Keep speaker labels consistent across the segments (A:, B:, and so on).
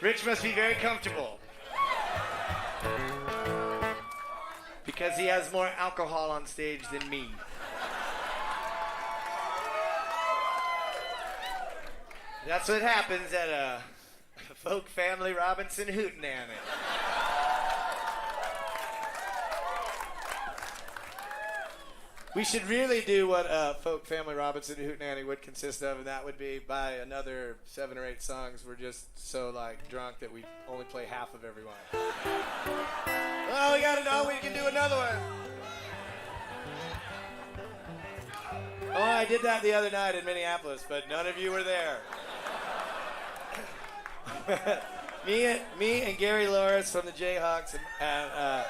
A: Rich must be very comfortable. Because he has more alcohol on stage than me. That's what happens at a folk family Robinson hootenanny. We should really do what a folk family Robinson hootenanny would consist of, and that would be by another 7 or 8 songs. We're just so like drunk that we only play half of every one. Oh, we gotta know we can do another one. Oh, I did that the other night in Minneapolis, but none of you were there. me and Gary Loris from the Jayhawks and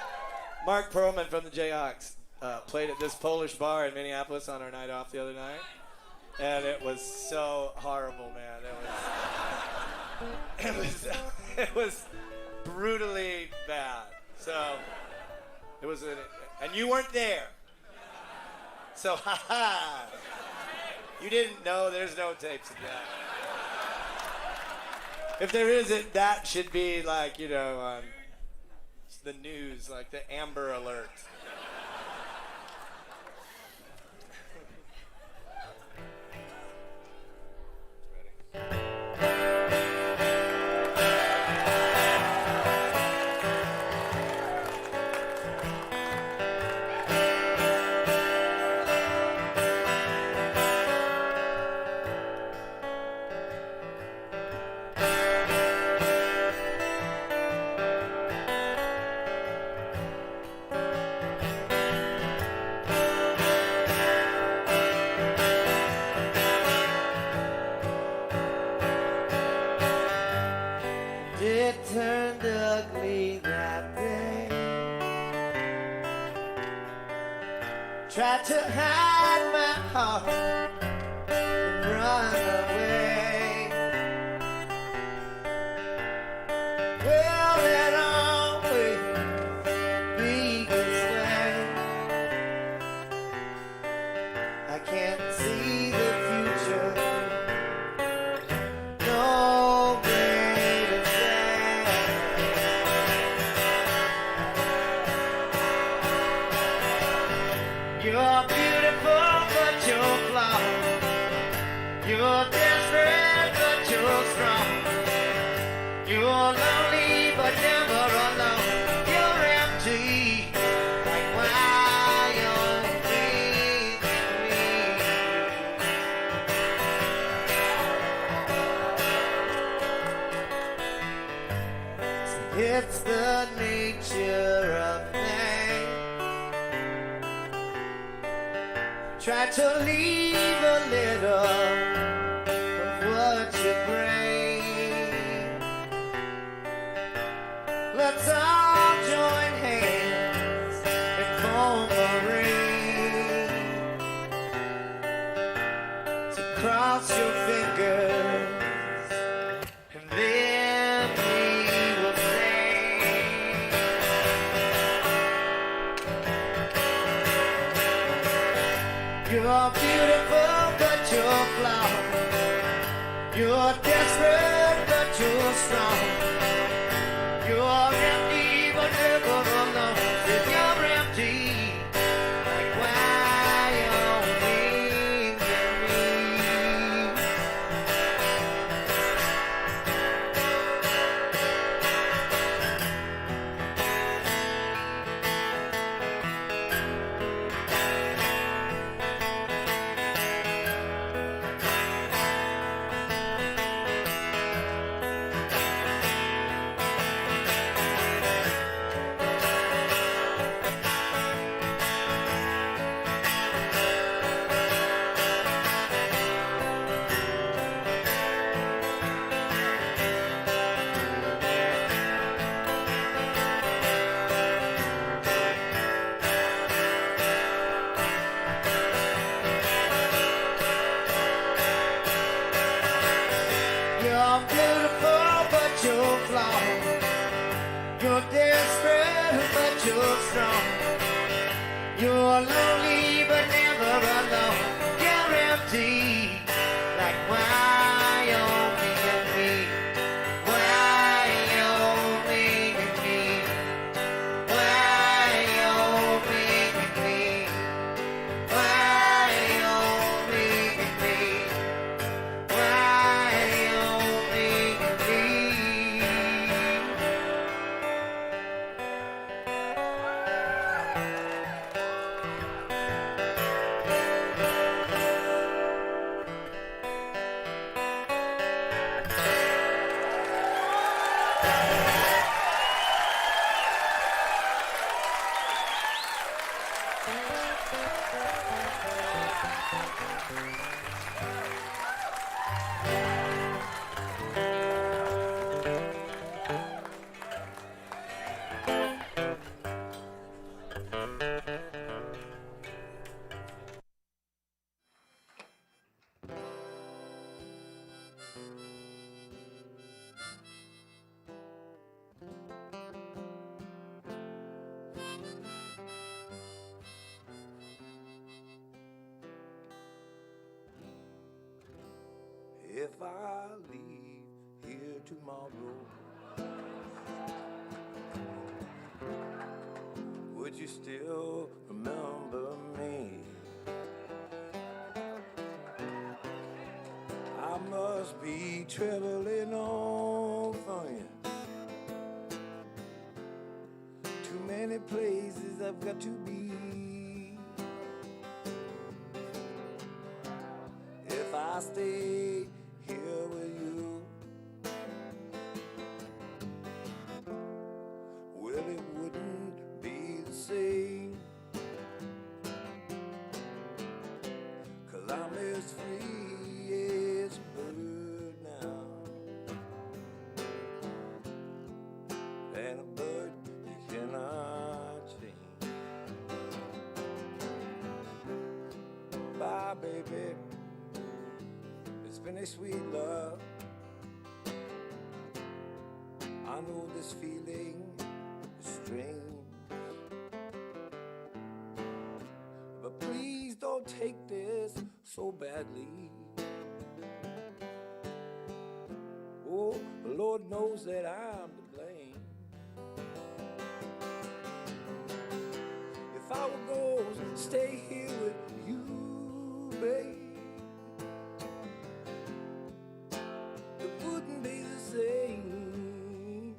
A: Mark Perlman from the Jayhawks played at this Polish bar in Minneapolis on our night off the other night, and it was so horrible, man. It was brutally bad. So it was, and you weren't there. So you didn't know. There's no tapes of that. If there isn't, that should be like, you know, on the news, like the Amber Alert. Tried to hide my heart and run away. Well, it always be this way. I can't see the future. No way to say. You're beautiful, but you're flawed. You're desperate, but you're strong. You're lonely, but never alone. You're empty, like Wyoming. It's the nature of things. Try to leave a little of what you bring. Let's all join hands and form a ring. So cross your fingers and then we will sing. You're beautiful, but you're flawed. You're desperate, but you're strong. You're empty, but never alone. If you're empty, like Wyoming and me. You're beautiful, but you're flawed. You're desperate, but you're strong. You're lonely, but never alone. You're empty, like Wyoming and me. Wyoming.
B: If I leave here tomorrow, would you still remember me? I must be traveling on for you. Too many places I've got to be. If I stay here with you, well, it wouldn't be the same, 'cause I'm as free as a bird now, and a bird you cannot change. Bye, baby. It's been a sweet love. I know this feeling is strange, but please don't take this so badly. Oh, the Lord knows that I'm to blame. If I were going to stay here with you, babe, wouldn't be the same,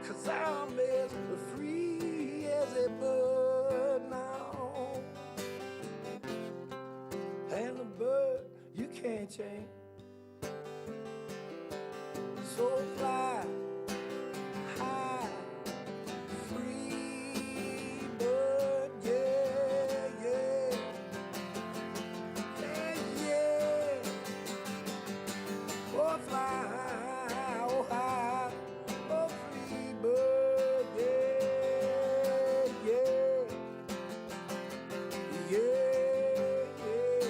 B: 'cause I'm as free as a bird now, and a bird you can't change. So fly high, free bird, yeah, yeah. Oh, fly high, oh, high, oh, free bird, yeah, yeah, yeah, yeah.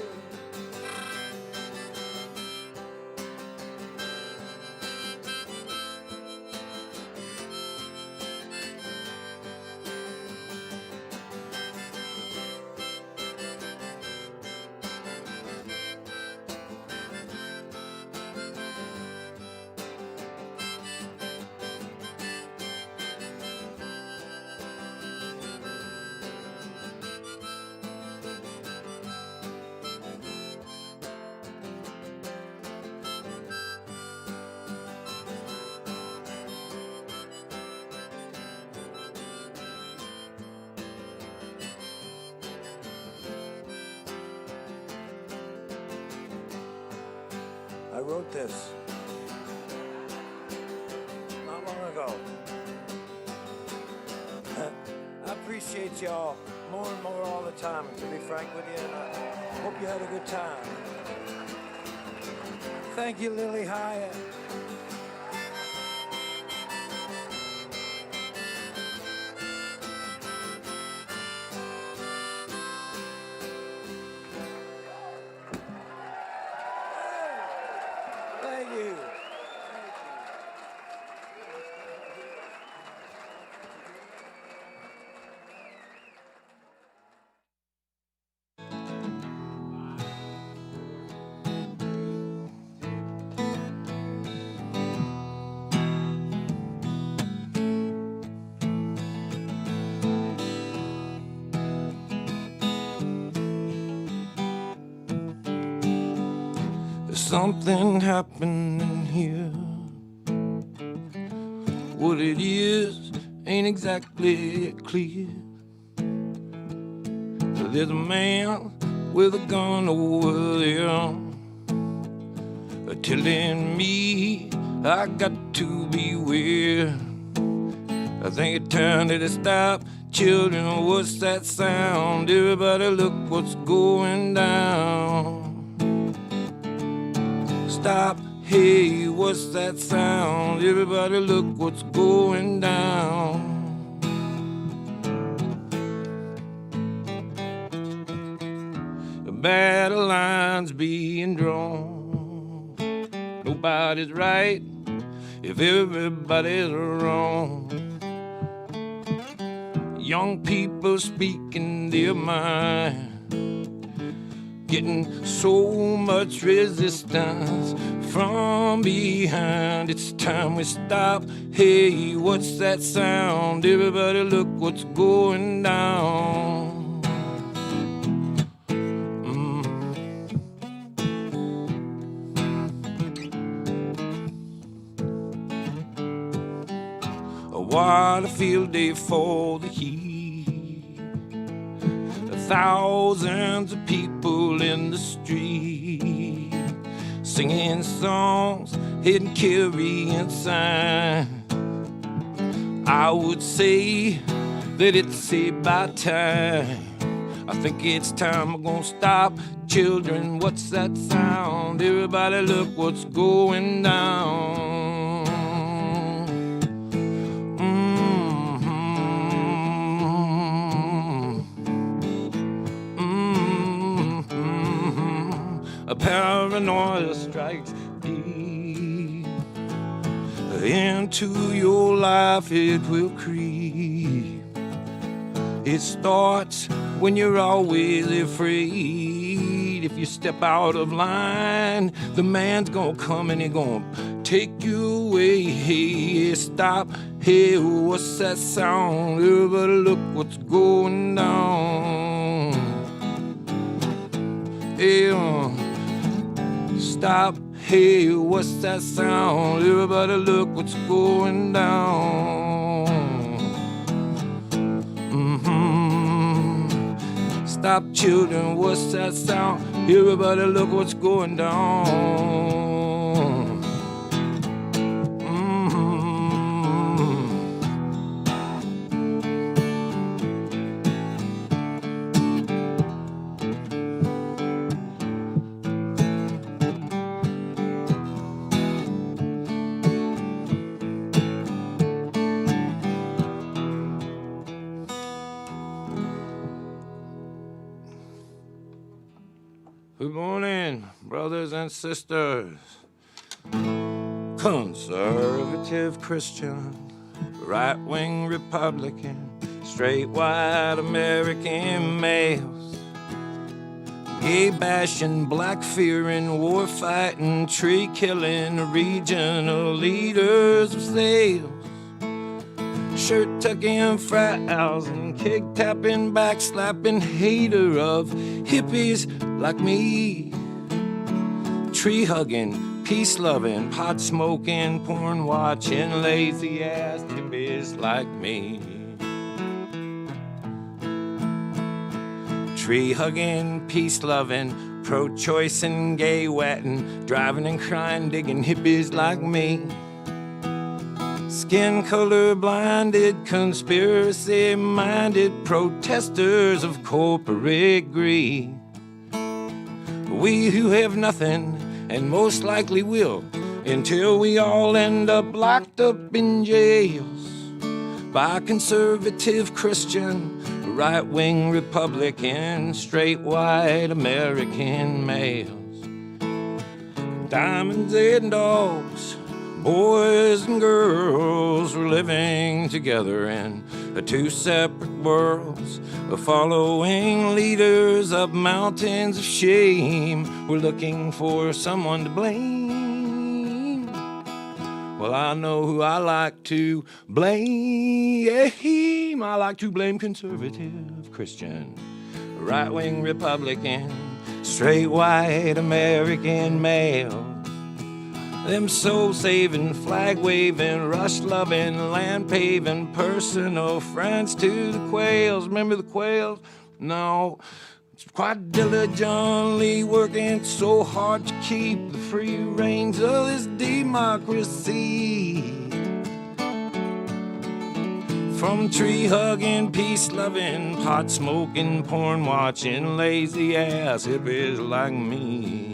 B: I wrote this not long ago. I appreciate y'all more and more all the time, to be frank with you, and I hope you had a good time. Thank you, Lily Hyatt. Thank you. There's something happening here. What it is ain't exactly clear. There's a man with a gun over there, telling me I got to beware. I think it's time that it stop. Children, what's that sound? Everybody look what's going down. Stop, hey, what's that sound? Everybody look what's going down. The battle lines being drawn. Nobody's right if everybody's wrong. young people speaking their mind. Getting so much resistance from behind. It's time we stop. Hey, what's that sound? Everybody look what's going down. What a field day for the heat. Thousands of people in the street, singing songs, hidden carrying signs. I would say that it's about time. I think it's time we're gonna stop. Children, what's that sound? Everybody look what's going down. A paranoia strikes deep into your life, it will creep. It starts when you're always afraid. If you step out of line, the man's gonna come and he's gonna take you away. Hey, stop. Hey, what's that sound? Everybody look what's going down. Hey, stop. Hey, what's that sound? Everybody look what's going down. Stop, children, what's that sound? Everybody look what's going down. Good morning, brothers and sisters. Conservative Christian, right-wing Republican, straight white American males, gay bashing, black fearing, war fighting, tree killing, regional leaders of sales, shirt tucking, frat housing, kick tapping, back slapping, hater of hippies like me, tree hugging, peace loving, pot smoking, porn watching, lazy ass hippies like me. Tree hugging, peace loving, pro-choice and gay wetting, driving and crying, digging hippies like me. Skin color blinded, conspiracy minded, protesters of corporate greed. We who have nothing, and most likely will, until we all end up locked up in jails by conservative Christian, right-wing Republican, straight white American males. Diamonds and dogs, boys and girls were living together in two separate worlds, following leaders up mountains of shame. We're looking for someone to blame. Well, I know who I like to blame. I like to blame conservative Christian, right-wing Republican, straight white American male. Them soul-saving, flag-waving, rush-loving, land-paving, personal friends to the quails. Remember the quails? No. It's quite diligently working so hard to keep the free reins of this democracy. From tree-hugging, peace-loving, pot-smoking, porn-watching, lazy-ass hippies like me.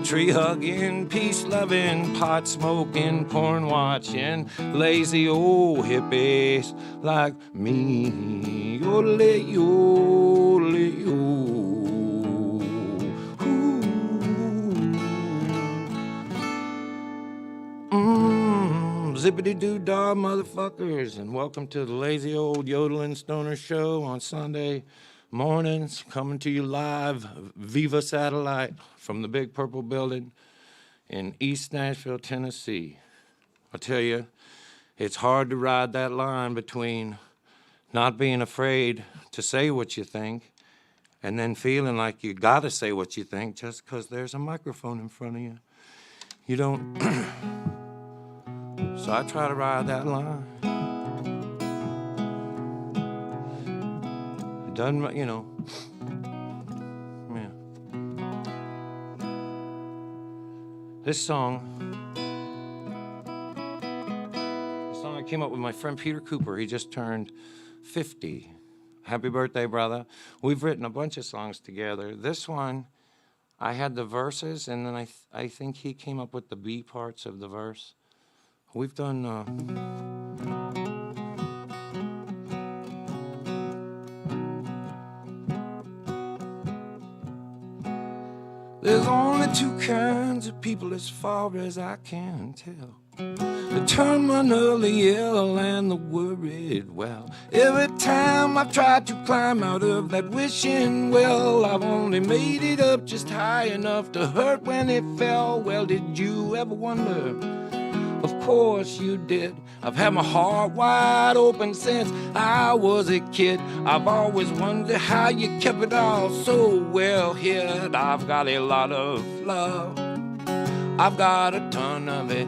B: Tree-hugging, peace-loving, pot-smoking, porn-watching, lazy old hippies like me. Yodel-yo. zippity-doo-dah, motherfuckers, and welcome to the lazy old yodeling stoner show on Sunday mornings, coming to you live, Viva Satellite, from the Big Purple Building in East Nashville, Tennessee. I tell you, it's hard to ride that line between not being afraid to say what you think and then feeling like you gotta say what you think just because there's a microphone in front of you. You don't... So I try to ride that line. It doesn't, you know. Yeah. This song I came up with my friend Peter Cooper. He just turned 50. Happy birthday, brother. We've written a bunch of songs together. This one, I had the verses, and then I think he came up with the B parts of the verse. We've done... There's only two kinds of people as far as I can tell. The terminally ill and the worried well. Every time I've tried to climb out of that wishing well, I've only made it up just high enough to hurt when it fell. Well, did you ever wonder? Of course you did. I've had my heart wide open since I was a kid. I've always wondered how you kept it all so well hid. I've got a lot of love. I've got a ton of it.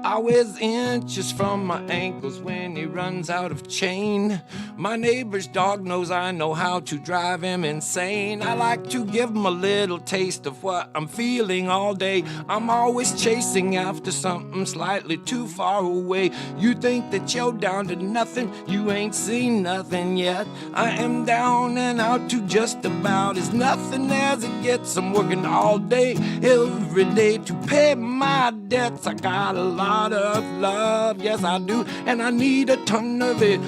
B: I wears inches from my ankles when he runs out of chain. My neighbor's dog knows I know how to drive him insane. I like to give him a little taste of what I'm feeling all day. I'm always chasing after something slightly too far away. You think that you're down to nothing, you ain't seen nothing yet. I am down and out to just about as nothing as it gets. I'm working all day, every day to pay my debts. I got a lot of love, yes I do, and I need a ton of it.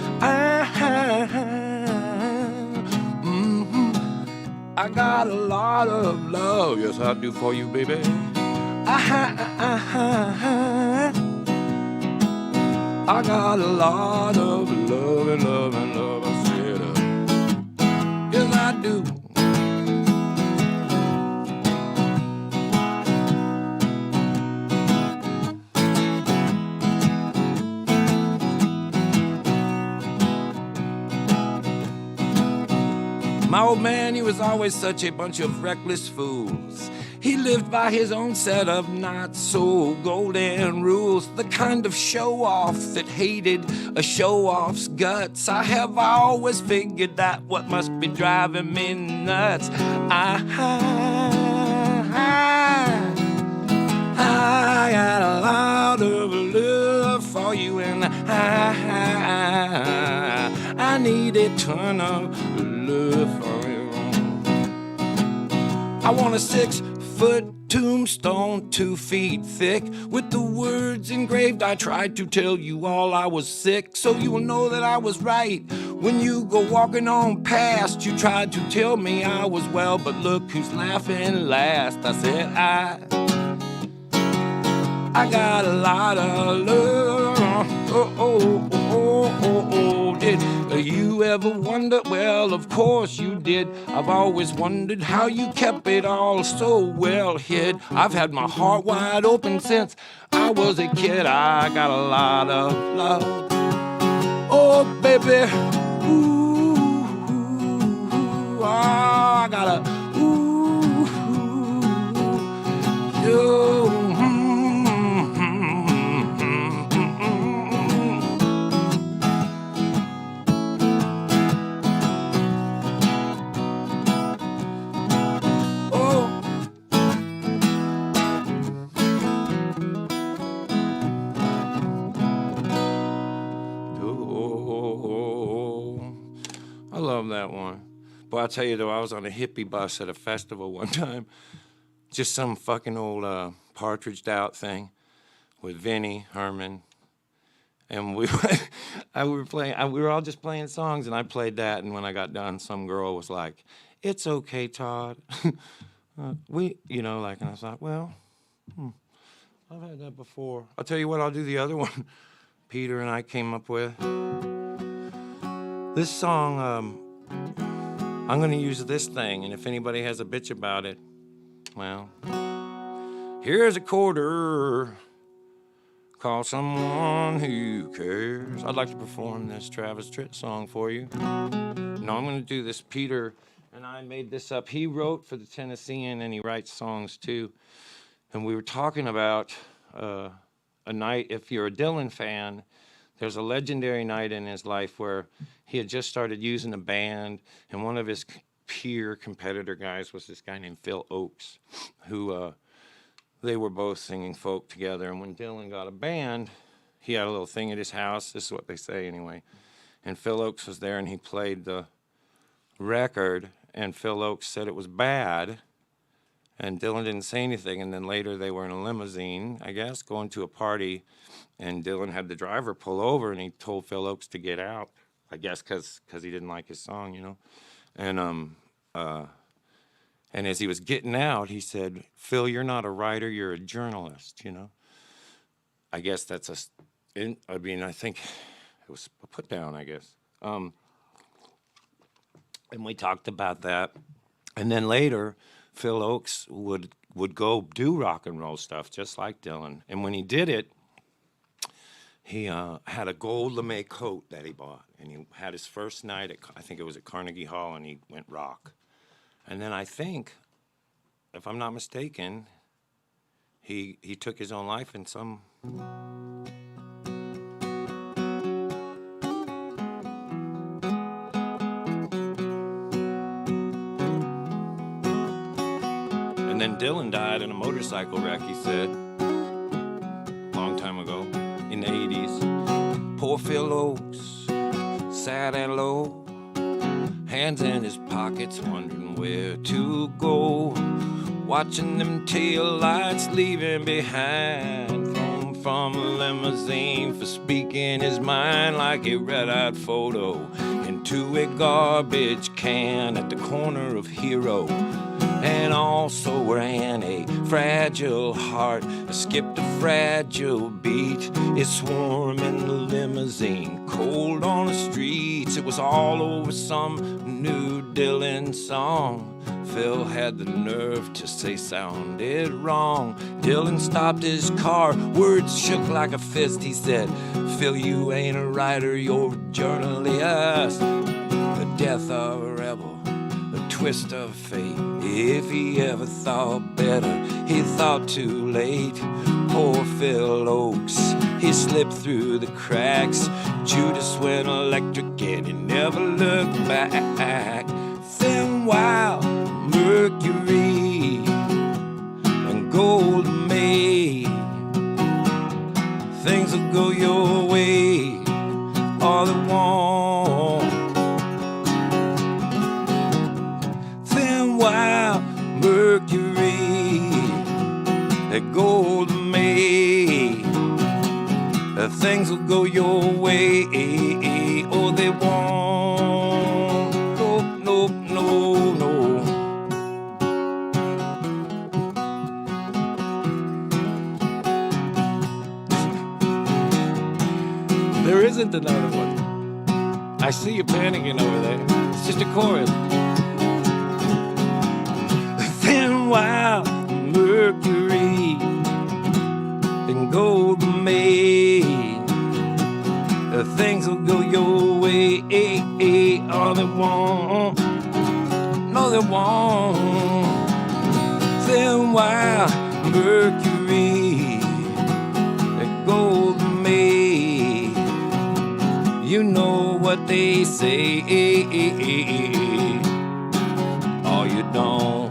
B: I got a lot of love, yes I do for you, baby. I got a lot of love and love and love, I said, yes I do. My old man, he was always such a bunch of reckless fools. He lived by his own set of not-so-golden rules, the kind of show-off that hated a show-off's guts. I have always figured that what must be driving me nuts. I got a lot of love for you, and I need a ton of love for you. I want a 6-foot tombstone 2 feet thick with the words engraved. I tried to tell you all I was sick, so you will know that I was right. When you go walking on past, you tried to tell me I was well, but look who's laughing last. I said I got a lot of love. Did you ever wonder? Well, of course you did. I've always wondered how you kept it all so well hid. I've had my heart wide open since I was a kid. I got a lot of love. Oh, baby. Ooh, I got a yo. I love that one. But I'll tell you though, I was on a hippie bus at a festival one time. Just some fucking old partridged out thing with Vinny, Herman. And we were all just playing songs, and I played that, and when I got done, some girl was like, "It's okay, Todd." And I thought, well, I've had that before. I'll tell you what, I'll do the other one Peter and I came up with. This song, I'm going to use this thing, and if anybody has a bitch about it, well, here's a quarter. Call someone who cares. I'd like to perform this Travis Tritt song for you. No, I'm going to do this. Peter and I made this up. He wrote for the Tennessean, and he writes songs too. And we were talking about a night, if you're a Dylan fan, there's a legendary night in his life where he had just started using a band, and one of his peer competitor guys was this guy named Phil Oakes, who they were both singing folk together. And when Dylan got a band, he had a little thing at his house. This is what they say anyway. And Phil Oakes was there, and he played the record, and Phil Oakes said it was bad. And Dylan didn't say anything, and then later they were in a limousine, I guess, going to a party, and Dylan had the driver pull over, and he told Phil Oakes to get out, I guess because he didn't like his song, you know. And as he was getting out, he said, Phil, you're not a writer, you're a journalist, you know. I guess that's I think it was a put down, I guess. And we talked about that. And then later, Phil Oakes would go do rock and roll stuff just like Dylan. And when he did it, he had a gold lame coat that he bought. And he had his first night I think it was at Carnegie Hall, and he went rock. And then I think, if I'm not mistaken, he took his own life in some... And then Dylan died in a motorcycle wreck, he said, a long time ago, in the 80s. Poor Phil Oakes, sad and low, hands in his pockets, wondering where to go. Watching them tail lights leaving behind, thrown from a limousine for speaking his mind like a red-eyed photo into a garbage can at the corner of Hero. And also ran a fragile heart, skipped a fragile beat. It swarmed in the limousine, cold on the streets. It was all over some new Dylan song. Phil had the nerve to say sounded wrong. Dylan stopped his car, words shook like a fist. He said, Phil, you ain't a writer, you're a journalist. The death of a rebel, a twist of fate. If he ever thought better, he thought too late. Poor Phil Oakes, he slipped through the cracks. Judas went electric and he never looked back. Thin wild mercury and gold May, things will go your way all at once. Thin wild mercury and gold May, things will go your way or they won't. Nope, nope, no, no. There isn't another one. I see you panicking over there. It's just a chorus. Thin wild mercury and gold May, things will go your way, or they won't. No, they won't. Thin wild mercury and gold May, you know what they say, or you don't.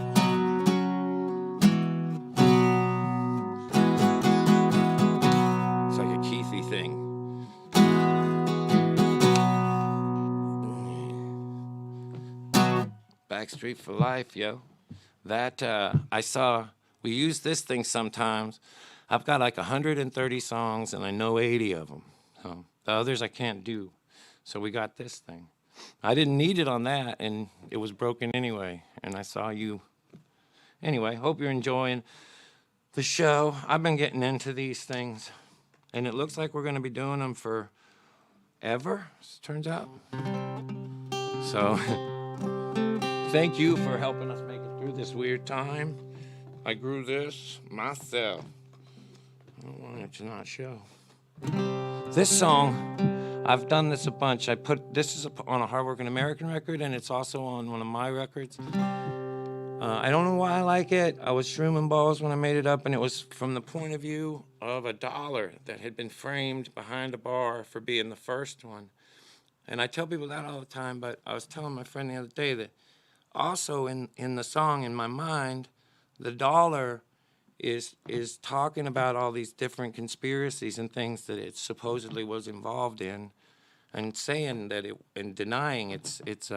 B: It's like a Keithy thing. Backstreet for life, yo. That, I saw, we use this thing sometimes. I've got like 130 songs, and I know 80 of them. So the others I can't do. So we got this thing. I didn't need it on that, and it was broken anyway. And I saw you. Anyway, hope you're enjoying the show. I've been getting into these things, and it looks like we're going to be doing them for ever, turns out. So thank you for helping us make it through this weird time. I grew this myself. I don't want it to not show. This song, I've done this a bunch. This is on a Hardworking American record, and it's also on one of my records. I don't know why I like it. I was shrooming balls when I made it up, and it was from the point of view of a dollar that had been framed behind a bar for being the first one. And I tell people that all the time, but I was telling my friend the other day that also in the song, in my mind, the dollar is talking about all these different conspiracies and things that it supposedly was involved in, and saying that and denying its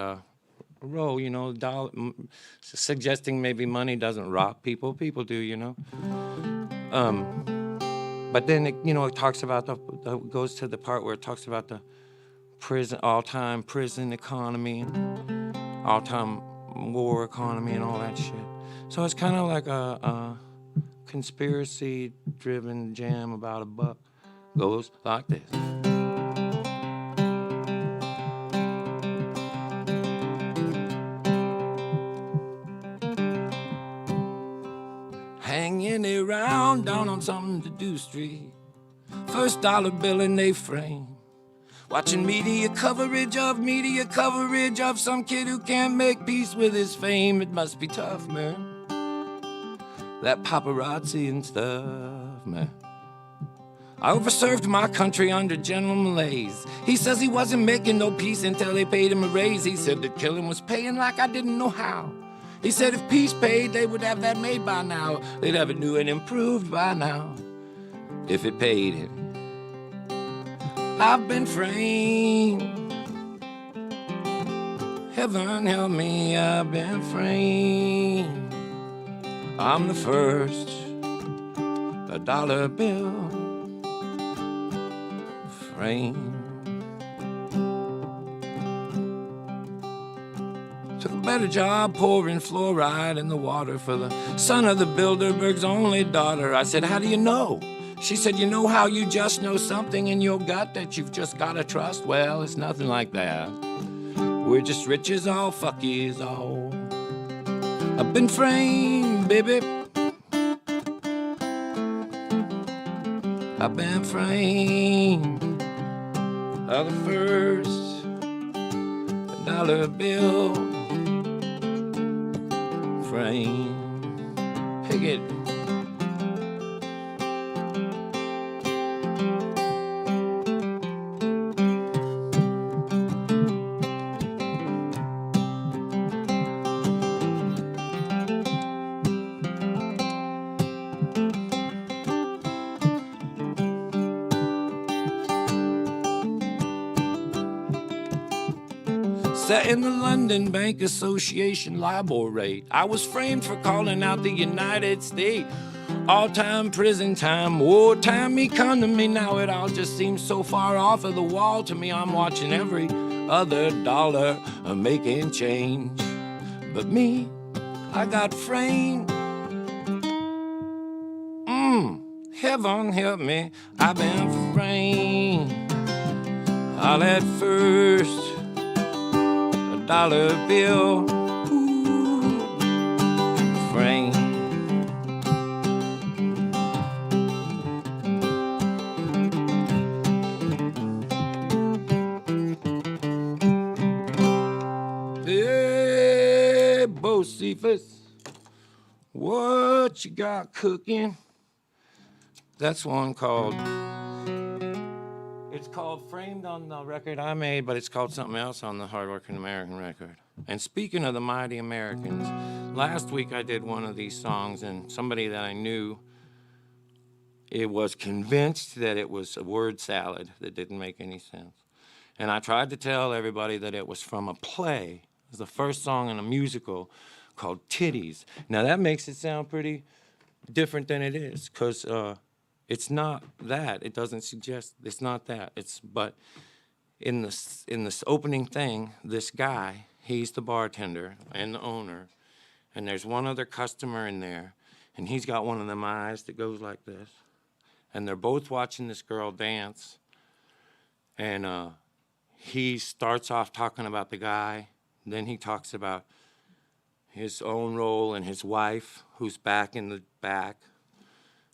B: role, you know, suggesting maybe money doesn't rob people. People do, you know. But then it talks about goes to the part where it talks about the all-time prison economy, all-time war economy, and all that shit. So it's kind of like a conspiracy-driven jam about a buck. Goes like this. Hanging around down on something to do street. First dollar bill in they frame. Watching media coverage of some kid who can't make peace with his fame. It must be tough, man. That paparazzi and stuff, man. I overserved my country under General Malaise. He says he wasn't making no peace until they paid him a raise. He said that killing was paying like I didn't know how. He said if peace paid, they would have that made by now. They'd have it new and improved by now, if it paid him. I've been framed. Heaven help me, I've been framed. I'm the first, a dollar bill framed. Took a better job pouring fluoride in the water for the son of the Bilderberg's only daughter. I said, how do you know? She said, you know how you just know something in your gut that you've just gotta trust? Well, it's nothing like that. We're just rich as all, fucky as all. I've been framed, baby. I've been framed. Of the first dollar bill frame. Pick it. Set in the London Bank Association LIBOR rate. I was framed for calling out the United States. All-time prison time, wartime economy. Now it all just seems so far off of the wall to me. I'm watching every other dollar making change. But me, I got framed. Heaven help me, I've been framed. All at first, dollar bill frame. Hey, Bocephus, what you got cooking? That's one called. It's called Framed on the record I made, but it's called something else on the Hardworking American record. And speaking of the Mighty Americans, last week I did one of these songs, and somebody that I knew, it was convinced that it was a word salad that didn't make any sense. And I tried to tell everybody that it was from a play. It was the first song in a musical called Titties. Now that makes it sound pretty different than it is, because it's not that. It doesn't suggest it's not that. But in this opening thing, this guy, he's the bartender and the owner, and there's one other customer in there, and he's got one of them eyes that goes like this. And they're both watching this girl dance. And he starts off talking about the guy. Then he talks about his own role and his wife, who's back in the back.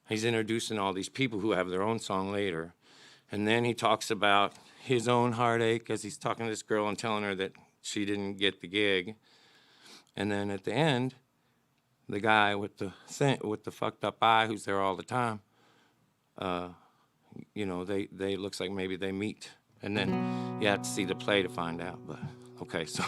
B: He's introducing all these people who have their own song later. And then he talks about his own heartache as he's talking to this girl and telling her that she didn't get the gig. And then at the end, the guy with the fucked up eye who's there all the time, you know, they looks like maybe they meet. And then you have to see the play to find out. But okay, so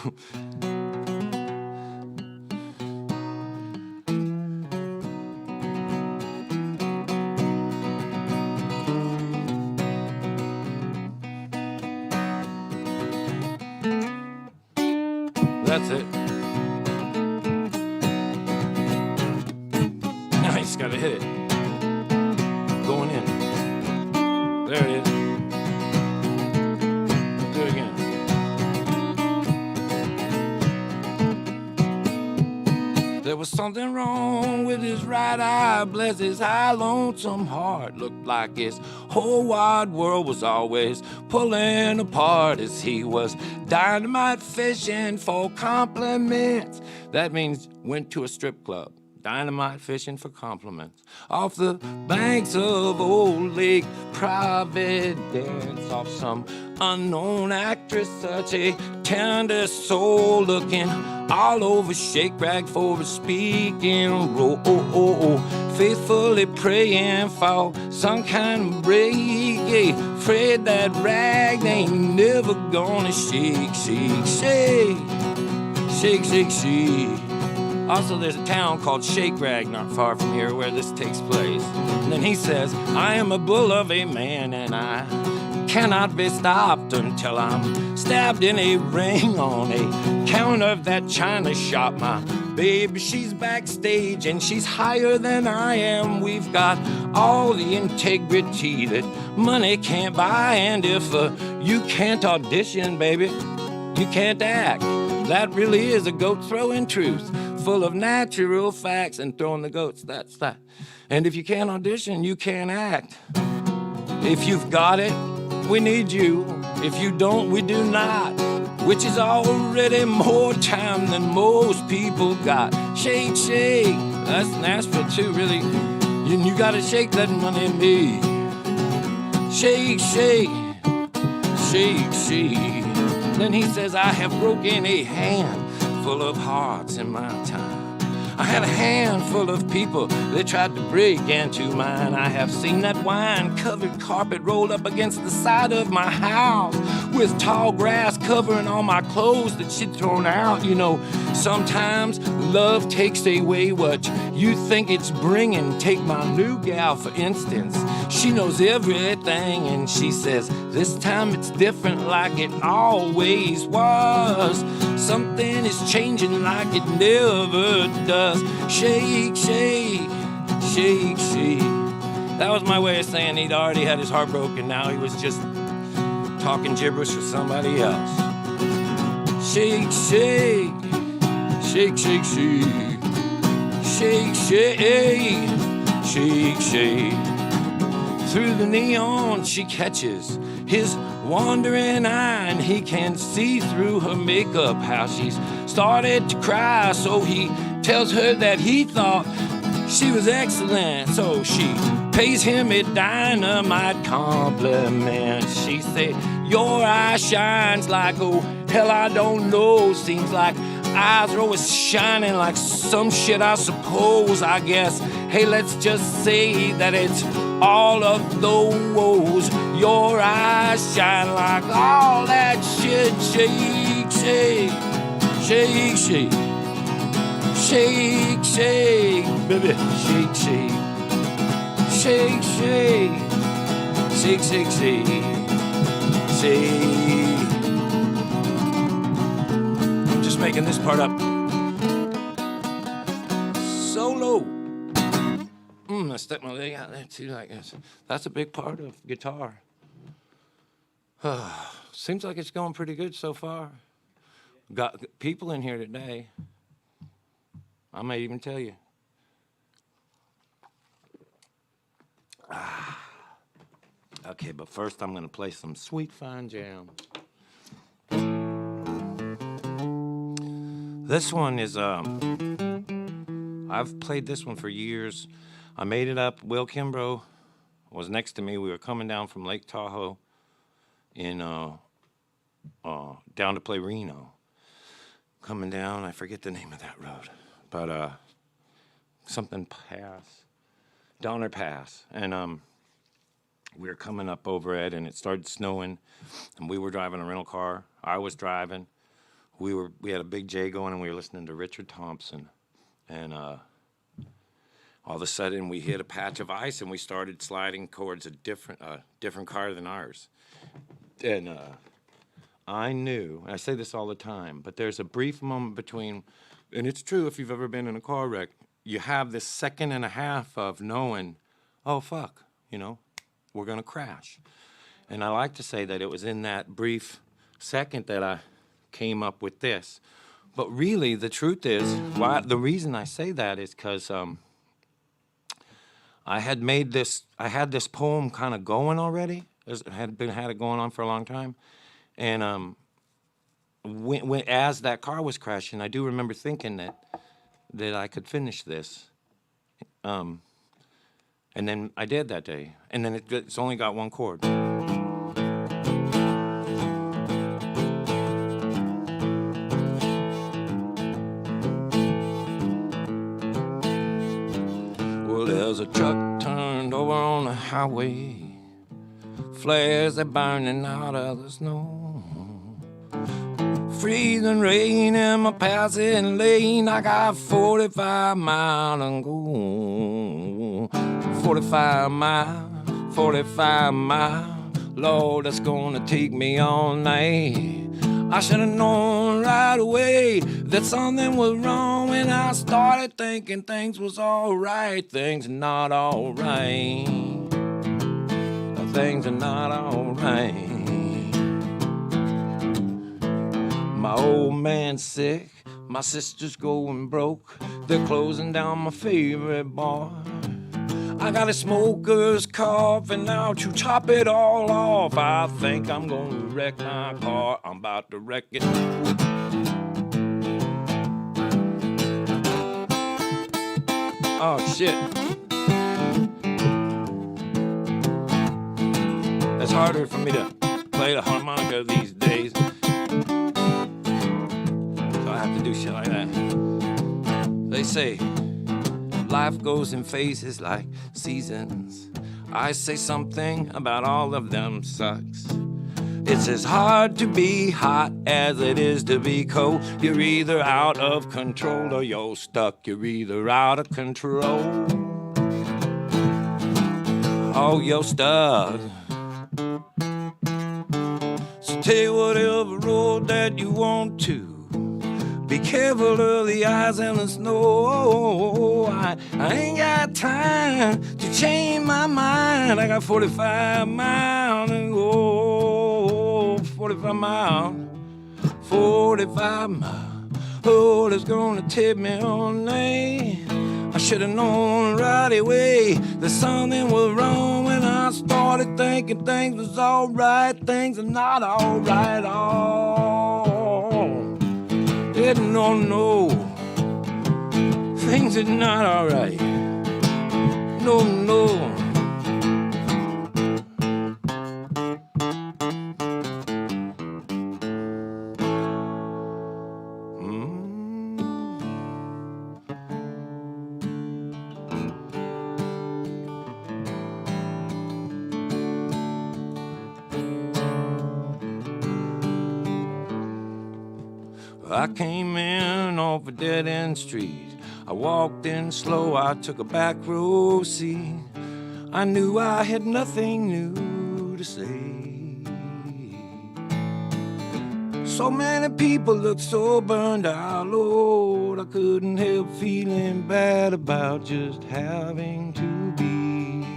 B: that's it. Now you just gotta hit it. Going in. There it is. Do it again. There was something wrong with his right eye. Bless his high, lonesome heart. Looked like his whole wide world was always pulling apart as he was dynamite fishing for compliments. That means went to a strip club. Dynamite fishing for compliments. Off the banks of Old Lake Providence. Off some unknown actress, such a tender soul, looking all over shake rag for a speaking role. Faithfully praying for some kind of break. Afraid that rag ain't never gonna shake, shake, shake. Shake, shake, shake. Also, there's a town called Shake Rag not far from here where this takes place. And then he says, I am a bull of a man and I cannot be stopped until I'm stabbed in a ring on a counter of that china shop. My baby, she's backstage and she's higher than I am. We've got all the integrity that money can't buy. And if you can't audition, baby, you can't act. That really is a goat throwing truth, full of natural facts and throwing the goats, that's that. And if you can't audition, you can't act. If you've got it, we need you. If you don't, we do not, which is already more time than most people got. Shake, shake, that's Nashville too, really. You gotta shake that money, me. Shake, shake, shake, shake. Then he says, I have broken a handful of hearts in my time. I had a handful of people that tried to break into mine. I have seen that wine-covered carpet rolled up against the side of my house with tall grass covering all my clothes that she'd thrown out. You know, sometimes love takes away what you think it's bringing. Take my new gal, for instance. She knows everything, and she says, this time it's different like it always was. Something is changing like it never does. Shake, shake, shake, shake. That was my way of saying he'd already had his heart broken. Now he was just talking gibberish with somebody else. Shake, shake, shake, shake, shake. Shake, shake, shake, shake. Through the neon she catches his wandering eye, and he can see through her makeup how she's started to cry. So he tells her that he thought she was excellent, so she pays him a dynamite compliment. She said, your eye shines like, oh, hell, I don't know. Seems like eyes are always shining like some shit, I suppose, I guess. Hey, let's just say that it's all of those. Your eyes shine like all that shit. Shake, shake, shake, shake. Shake, shake, baby, shake, shake. Shake, shake, shake, shake, shake, shake. I'm just making this part up. Solo. I stuck my leg out there too like this. That's a big part of guitar. Seems like it's going pretty good so far. Got people in here today. I may even tell you. Okay, but first I'm gonna play some Sweet Fine Jam. This one is, I've played this one for years. I made it up. Will Kimbrough was next to me. We were coming down from Lake Tahoe down to play Reno. Coming down, I forget the name of that road, but something Pass, Donner Pass, and we were coming up over it, and it started snowing, and we were driving a rental car. I was driving. We had a big J going, and we were listening to Richard Thompson, and all of a sudden we hit a patch of ice, and we started sliding towards a different car than ours, and I knew, and I say this all the time, but there's a brief moment between, and it's true if you've ever been in a car wreck, you have this second and a half of knowing, oh, fuck, we're going to crash. And I like to say that it was in that brief second that I came up with this. But really, the truth is, the reason I say that is because I had this poem kind of going already. Had it going on for a long time. And as that car was crashing, I do remember thinking that I could finish this. And then I did that day. And then it's only got one chord. Well, there's a truck turned over on the highway. Flares are burning out of the snow. Freezing rain in my passing lane. I got 45 miles to go. 45 miles. Lord, that's gonna take me all night. I should have known right away that something was wrong when I started thinking things was all right. Things are not all right. Things are not all right. My old man's sick, my sister's going broke. They're closing down my favorite bar. I got a smoker's cough, and now to top it all off, I think I'm gonna wreck my car. I'm about to wreck it. Oh, shit. It's harder for me to play the harmonica these days. So I have to do shit like that. They say life goes in phases like seasons. I say something about all of them sucks. It's as hard to be hot as it is to be cold. You're either out of control or you're stuck. You're either out of control. Oh, you're stuck. So take whatever road that you want to. Be careful of the ice and the snow. I ain't got time to change my mind. I got 45 miles to go. 45 miles. 45 miles. Oh, it's gonna take me all night. I should have known right away that something was wrong when I started thinking things was all right. Things are not all right. Oh, yeah, no. Things are not all right. No. I came in off a dead-end street. I walked in slow, I took a back row seat. I knew I had nothing new to say. So many people looked so burned out, Lord, I couldn't help feeling bad about just having to be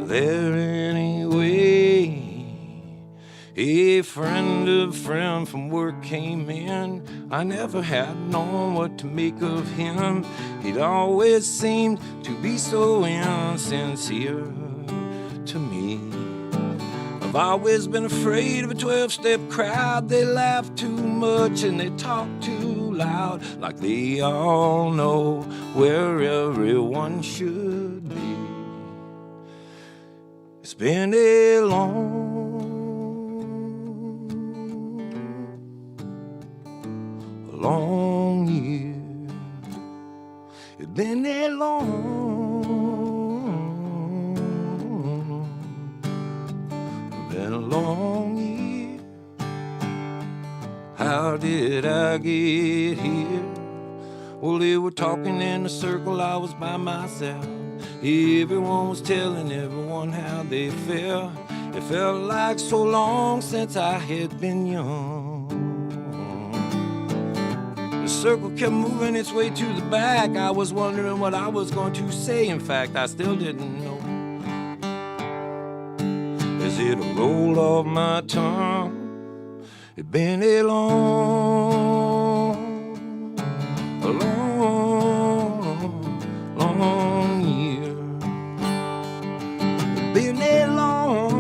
B: there anyway. A friend of a friend from work came in. I never had known what to make of him. He'd always seemed to be so insincere to me. I've always been afraid of a 12-step crowd. They laugh too much and they talk too loud, like they all know where everyone should be. It's been a long year. It's been a long year. How did I get here? Well, they were talking in a circle, I was by myself. Everyone was telling everyone how they felt. It felt like so long since I had been young. The circle kept moving its way to the back. I was wondering what I was going to say. In fact, I still didn't know. As it rolled off my tongue, it's been a long year. It's been a long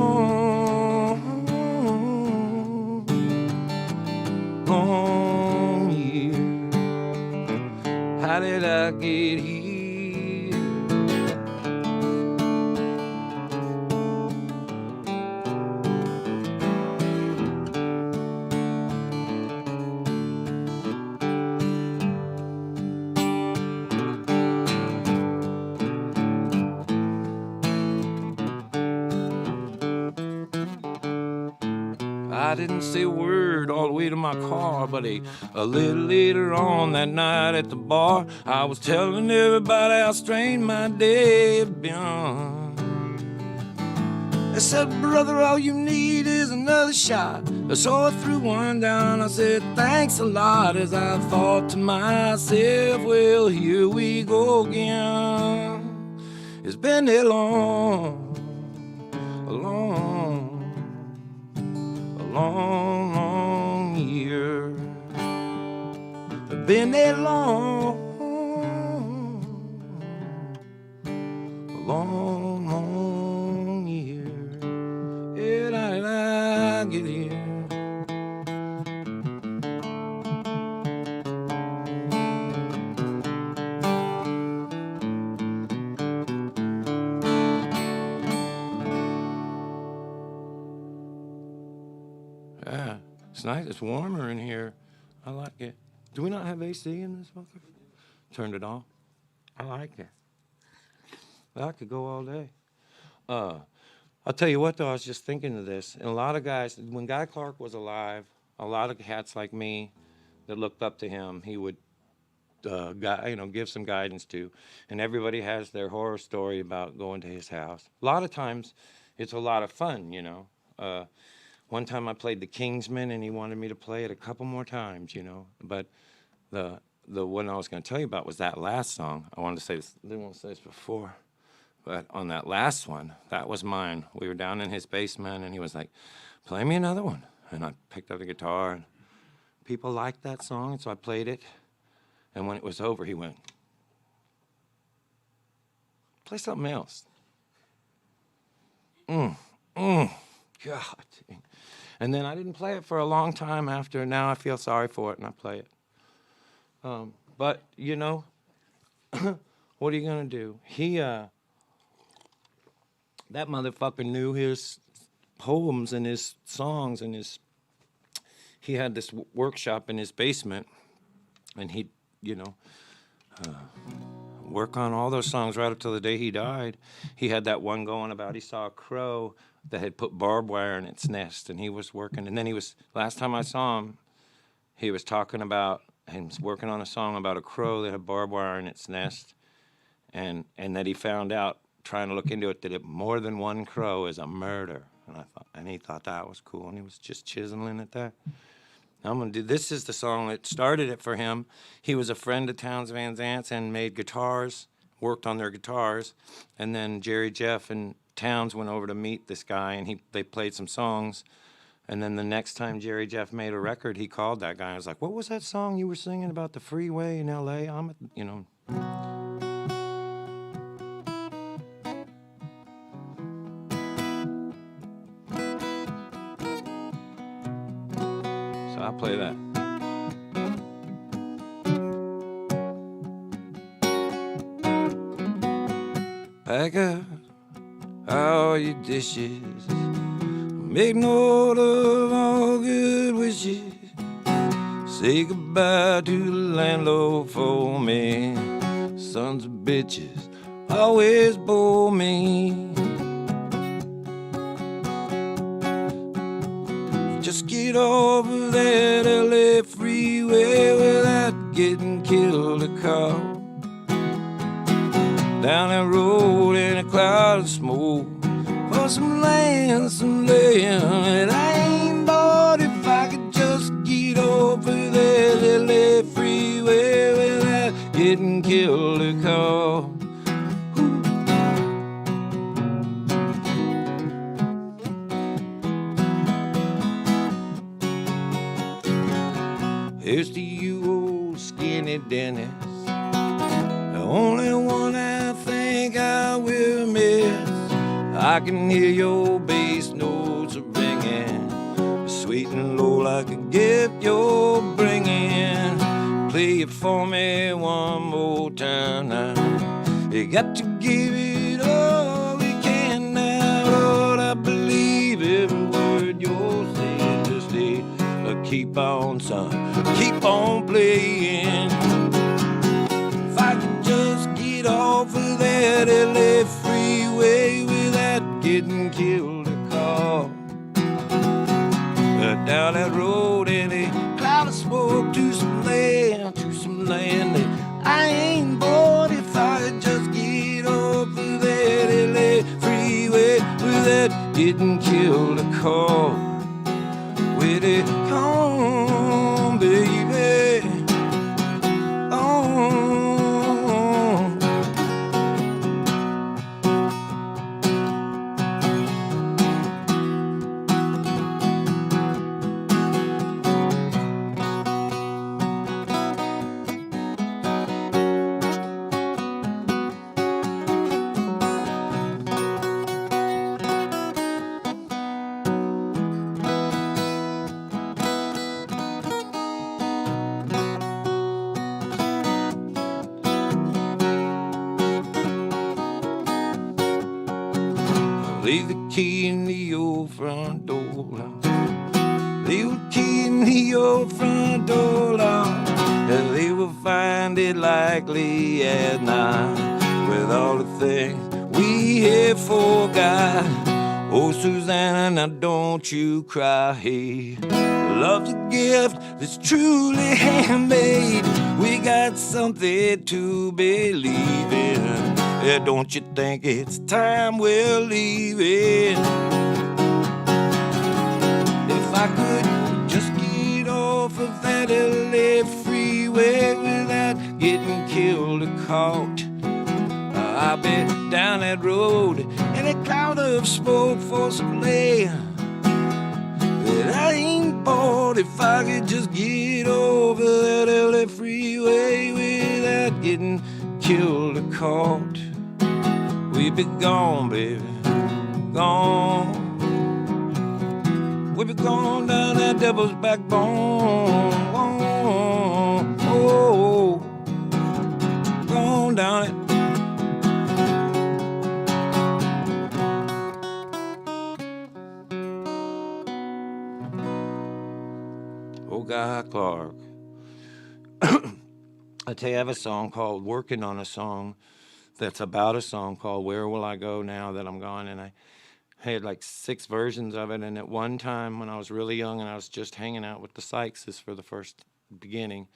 B: year. How did I get here? I didn't say a word all the way to my car, but a little later on that night at the bar, I was telling everybody how strange my day had been. They said, brother, all you need is another shot. So I threw one down, I said, thanks a lot, as I thought to myself, well, here we go again. It's been a long year. Been a long year. Yeah, I get here. Yeah, it's nice. It's warmer in here. I like it. Do we not have AC in this fucker? Turned it off. I like it. I could go all day. I'll tell you what, though, I was just thinking of this. And a lot of guys, when Guy Clark was alive, a lot of cats like me that looked up to him, he would give some guidance to. And everybody has their horror story about going to his house. A lot of times, it's a lot of fun, you know. One time I played the Kingsmen, and he wanted me to play it a couple more times, you know. But the one I was going to tell you about was that last song. I wanted to say this. I didn't want to say this before, but on that last one, that was mine. We were down in his basement, and he was like, "Play me another one." And I picked up the guitar, and people liked that song, and so I played it. And when it was over, he went, "Play something else." God. And then I didn't play it for a long time after. Now I feel sorry for it, and I play it. But, you know, what are you going to do? That motherfucker knew his poems and his songs and he had this workshop in his basement, and he'd, work on all those songs right up till the day he died. He had that one going about he saw a crow that had put barbed wire in its nest, and he was working. And then last time I saw him, he was talking about, he was working on a song about a crow that had barbed wire in its nest, and that he found out, trying to look into it, that more than one crow is a murder. And he thought that was cool, and he was just chiseling at that. This is the song that started it for him. He was a friend of Townes Van Zant's and made guitars, worked on their guitars, and then Jerry, Jeff, and Townes went over to meet this guy, and they played some songs, And then the next time Jerry Jeff made a record, he called that guy. I was like, "What was that song you were singing about the freeway in L.A.? You know." So I'll play that. Pack up all your dishes. Make note of all good wishes. Say goodbye to the landlord for me. Sons of bitches always bore me. Just get off of that LA freeway without getting killed or caught. Down that road in a cloud of smoke. For some land that I ain't bought. If I could just get over that LA freeway without getting killed or caught. Here's to you, old skinny Dennis, the only one I think I will miss. I can hear your bass notes ringing, sweet and low like a gift you're bringing. Play it for me one more time now. You got to give it all we can now. Lord, I believe every word you're saying. Just stay, keep on, son, keep on playing. If I could just get off of that LA freeway without getting killed or caught. Down that road in a cloud of smoke to some land that I ain't bought. If I could just get off of that LA freeway without getting killed or caught. With it, come, baby, on. Leave the key in the old front door lock. Leave the key in the old front door lock. And they will find it likely at night with all the things we have forgot. Oh, Susanna, now don't you cry. Hey, love's a gift that's truly handmade. We got something to believe in. Yeah, don't you think it's time we're leaving? If I could just get off of that LA freeway without getting killed or caught, I'll be down that road in a cloud of smoke for some land that I ain't bought. If I could just get over that LA freeway without getting killed or caught, we'd be gone, baby, gone. We'd be gone down that devil's backbone. Oh, gone down it. Oh, God, Clark. I tell you, I have a song called Working on a Song that's about a song called Where Will I Go Now That I'm Gone? And I had like 6 versions of it. And at one time when I was really young and I was just hanging out with the Sykeses for the first beginning,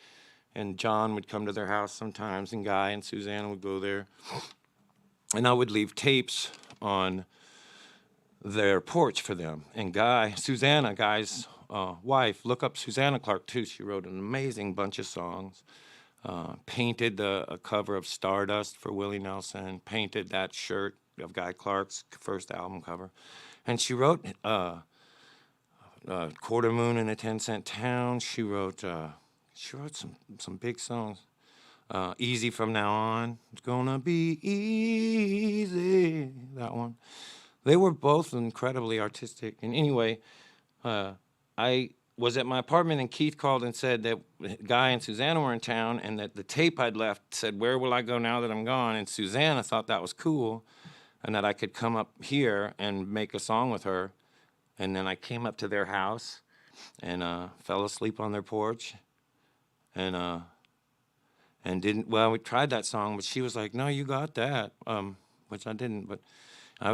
B: and John would come to their house sometimes, and Guy and Susanna would go there, and I would leave tapes on their porch for them. And Susanna, Guy's wife, look up Susanna Clark too. She wrote an amazing bunch of songs. Painted a cover of Stardust for Willie Nelson, painted that shirt of Guy Clark's first album cover. And she wrote Quarter Moon in a 10-Cent Town. She wrote some big songs. Easy From Now On. It's gonna be easy. That one. They were both incredibly artistic. And anyway, I was at my apartment and Keith called and said that Guy and Susanna were in town and that the tape I'd left said, "Where will I go now that I'm gone?" And Susanna thought that was cool and that I could come up here and make a song with her. And then I came up to their house and fell asleep on their porch and didn't, well, we tried that song, but she was like, "No, you got that," which I didn't. But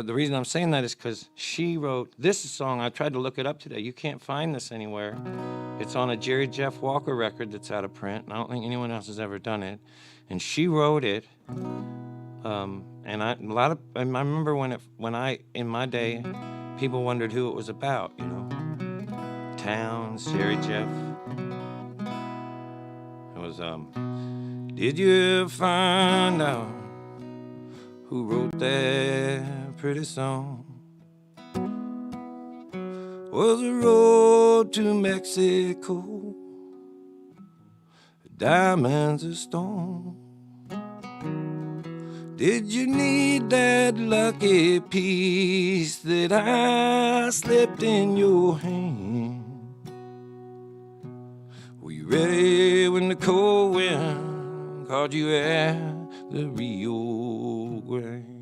B: the reason I'm saying that is because she wrote this song. I tried to look it up today. You can't find this anywhere. It's on a Jerry Jeff Walker record that's out of print. And I don't think anyone else has ever done it. And she wrote it. And I remember when I in my day, people wondered who it was about. You know, Towns, Jerry Jeff. It was Did you ever find out who wrote that pretty song? Was the road to Mexico diamonds of stone? Did you need that lucky piece that I slipped in your hand? Were you ready when the cold wind caught you at the Rio Grande?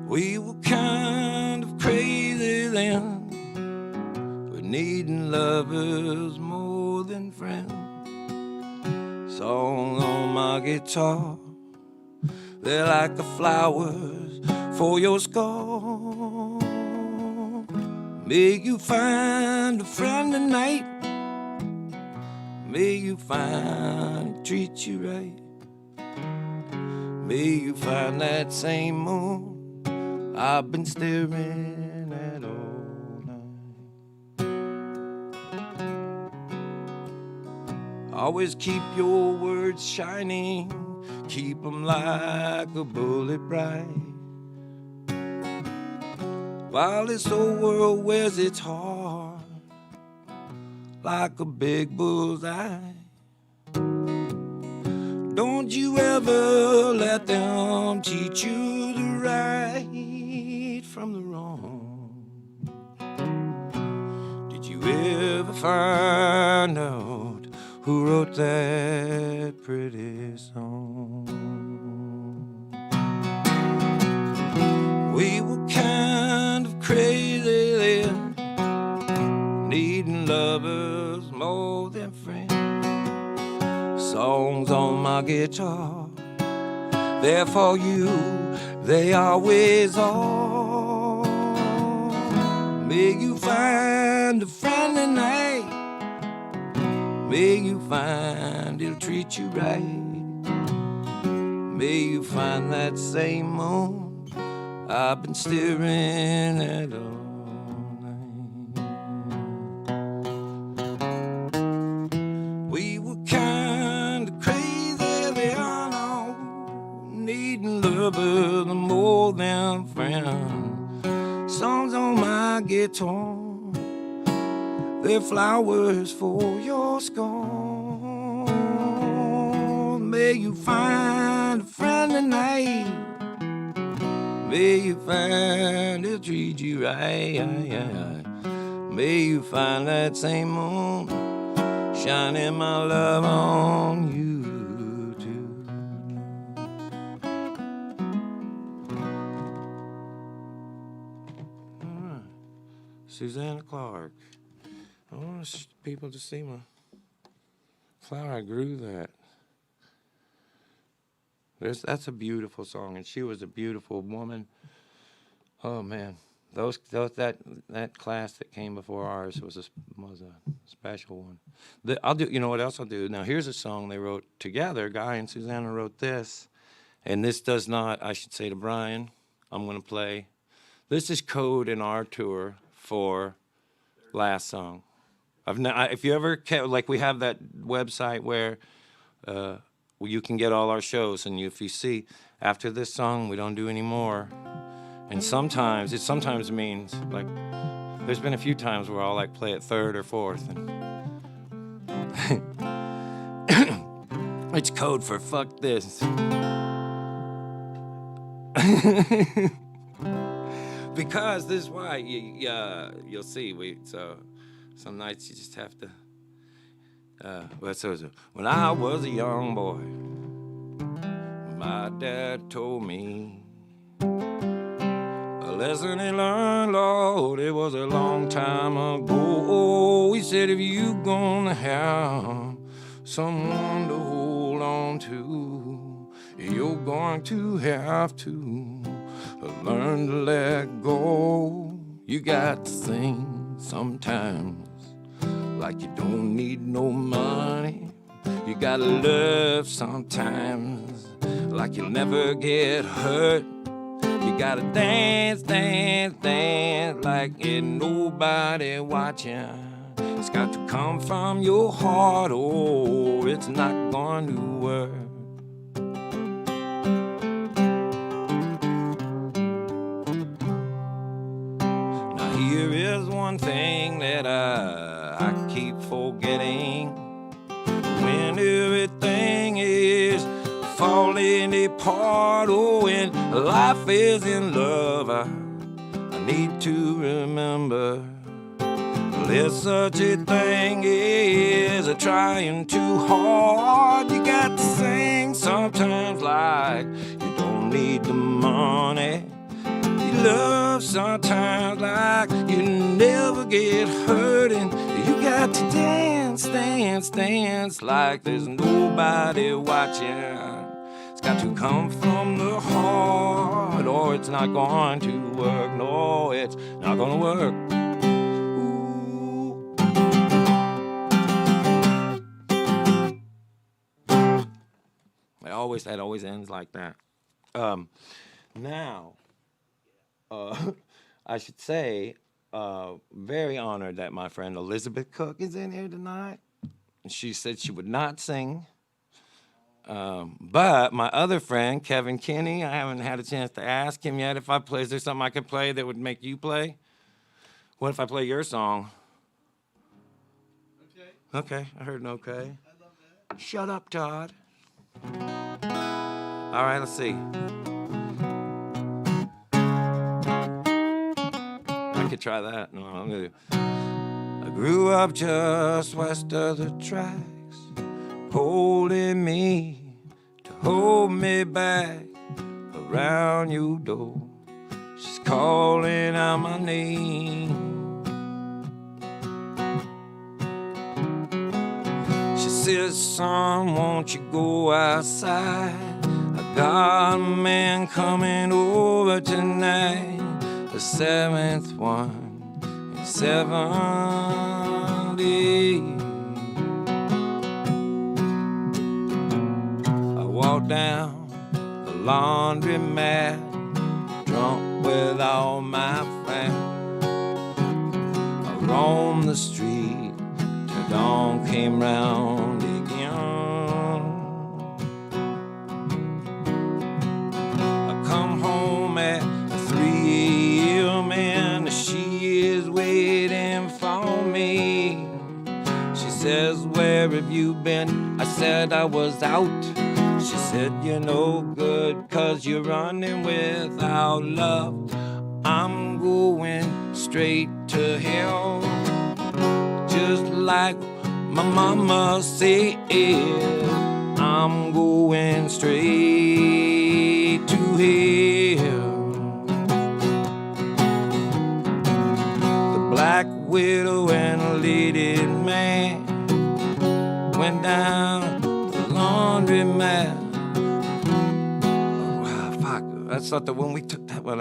B: We were kind of crazy then, but needing lovers more than friends. Songs on my guitar, they're like the flowers for your scar. May you find a friend tonight. May you find treat you right. May you find that same moon I've been staring at all night. Always keep your words shining, keep them like a bullet bright. While this old world wears its heart like a big bullseye, don't you ever let them teach you the right from the wrong. Did you ever find out who wrote that pretty song? We were kind of crazy then, needing lovers more than friends. Songs on my guitar, they're for you, they always are. May you find a friend tonight. May you find he'll treat you right. May you find that same moon I've been staring at all night. We were kind of crazy then, I know, needing lovers more than friends. Songs on my guitar, they're flowers for your scorn. May you find a friend tonight. May you find he'll treat you right. May you find that same moon shining my love on you too. All right. Susanna Clark. I want people to see my flower. I grew that. That's a beautiful song, and she was a beautiful woman. Oh man, that class that came before ours was a special one. I'll do. You know what else I'll do? Now here's a song they wrote together. Guy and Susanna wrote this, and this does not. I should say to Brian, I'm going to play. This is code in our tour for last song. If you ever like, we have that website where you can get all our shows, and if you see after this song we don't do any more, And sometimes, it sometimes means, like, there's been a few times where I'll, like, play it third or fourth, and it's code for fuck this. Because this is why you'll see. So some nights you just have to. When I was a young boy, my dad told me a lesson he learned, Lord, it was a long time ago. He said, if you gonna have someone to hold on to, you're going to have to learn to let go. You got to sing sometimes like you don't need no money. You gotta love sometimes like you'll never get hurt. You gotta dance, dance, dance like ain't nobody watching. It's got to come from your heart, or it's not going to work. Now here is one thing that I keep forgetting. When everything is falling apart, oh, and life is in love, I need to remember there's such a thing as a trying too hard. You got to sing sometimes like you don't need the money. You love sometimes like you never get hurt, and you got to dance, dance, dance like there's nobody watching. It's got to come from the heart, or it's not going to work. No, it's not gonna work. Ooh. That always ends like that. Now, I should say, very honored that my friend Elizabeth Cook is in here tonight. She said she would not sing. But my other friend, Kevin Kinney, I haven't had a chance to ask him yet if I play. Is there something I could play that would make you play? What if I play your song?
A: Okay.
B: Okay, I heard an okay.
A: I love that.
B: Shut up, Todd. All right, let's see. I could try that. No, I'm gonna do. I grew up just west of the tracks, holding me to hold me back around your door. She's calling out my name. She says, son, won't you go outside? I got a man coming over tonight, the seventh one in 70. I walk down the laundromat, drunk with all my friends. I roamed the street till dawn came round again. I come home at 3 a.m. and she is waiting for me. She says, where have you been? I said I was out. She said, you're no good 'cause you're running without love. I'm going straight to hell, just like my mama said. I'm going straight to hell. The black widow and a lady man went down the laundromat. Oh, fuck. I thought that when we took that one,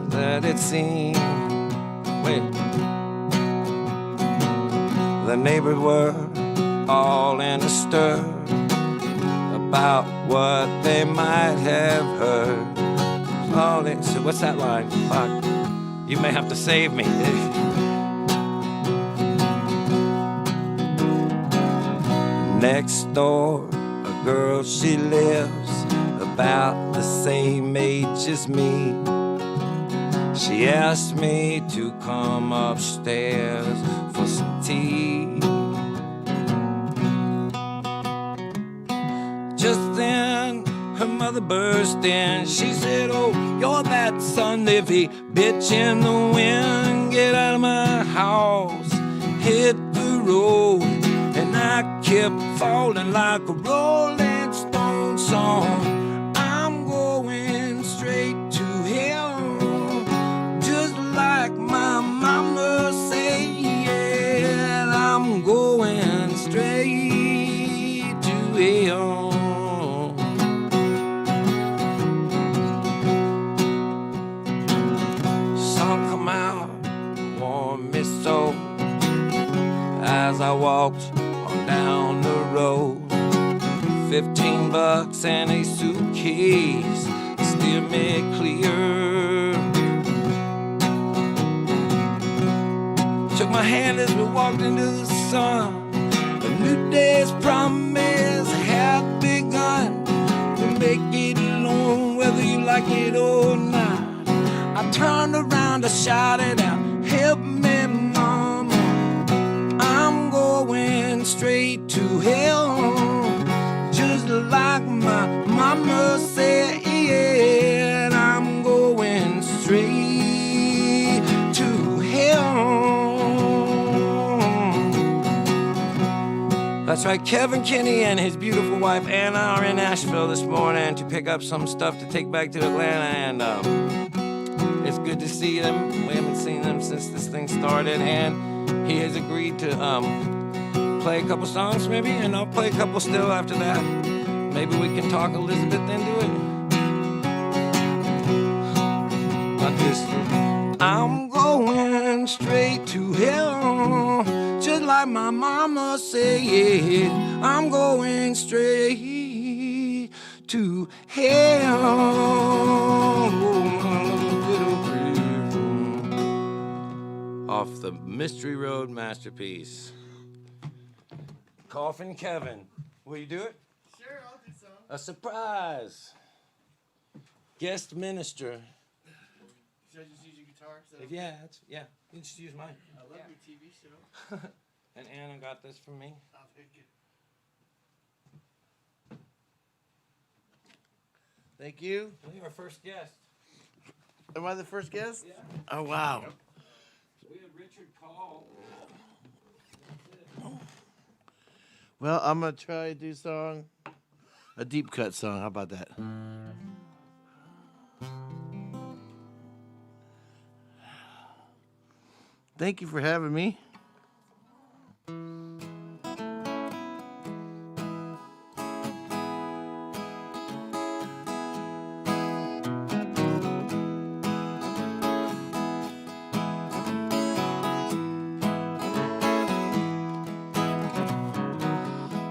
B: that it seemed. Wait. The neighbors were all in a stir about what they might have heard. Oh, they said, what's that line? Fuck. You may have to save me. Next door, a girl, she lives about the same age as me. She asked me to come upstairs for some tea. Just then, her mother burst in. She said, "Oh, you're that Sunday bitch in the wind. Get out of my house, hit the road." And I kept falling like a Rolling Stone song. I'm going straight to hell, just like my mama said. I'm going straight to hell. Sun come out, warm me so, as I walked on down the road. $15 and a suitcase steer me clear. Shook my hand as we walked into the sun. A new day's promise had begun. To make it alone whether you like it or not. I turned around, I shouted out, "Help me, mama, I'm going straight to hell, just like my mama said. I'm going straight to hell." That's right, Kevin Kinney and his beautiful wife Anna are in Nashville this morning to pick up some stuff to take back to Atlanta, and it's good to see them. We haven't seen them since this thing started, and he has agreed to play a couple songs maybe, and I'll play a couple still after that. Maybe we can talk Elizabeth into it. Like this. I'm going straight to hell, just like my mama said. I'm going straight to hell. Off the Mystery Road masterpiece. Coffin Kevin. Will you do it?
C: Sure, I'll do some.
B: A surprise. Guest minister.
C: Should I just use your guitar?
B: Yeah, you can just use mine.
C: I love your TV show.
B: And Anna got this from me.
C: I'll take it. Thank you.
B: You're our first guest.
C: Am I the first guest?
B: Yeah.
C: Oh, wow.
B: We had Richard Paul.
C: Well, I'm going to try to do a deep cut song. How about that? Thank you for having me.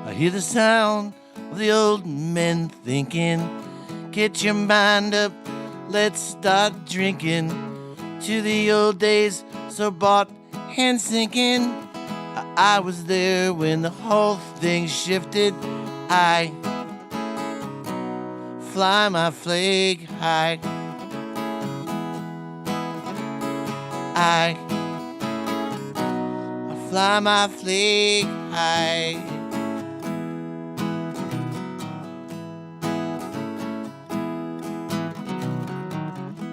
C: I hear the sound of the old men thinking, get your mind up, let's start drinking. To the old days, so bought and sinking. I was there when the whole thing shifted. I fly my flag high. I fly my flag high.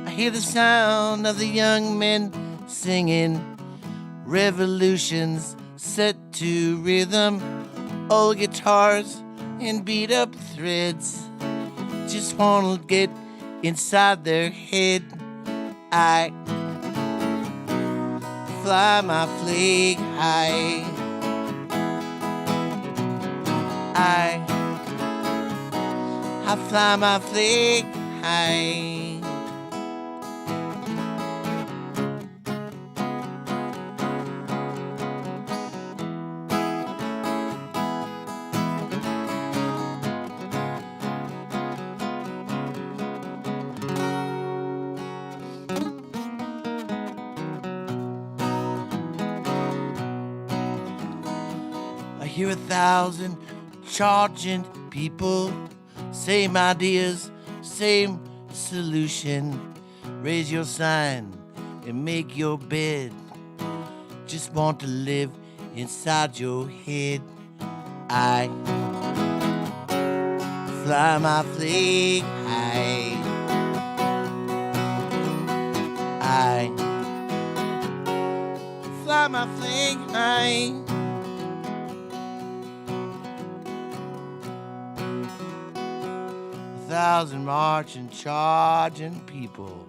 C: I hear the sound of the young men singing, revolutions set to rhythm, old guitars and beat up threads. Just wanna get inside their head. I fly my flag high. I fly my flag high. I hear 1,000 charging people, same ideas, same solution. Raise your sign, and make your bed. Just want to live inside your head. I fly my flag high. I fly my flag high. 1,000 marching, charging people.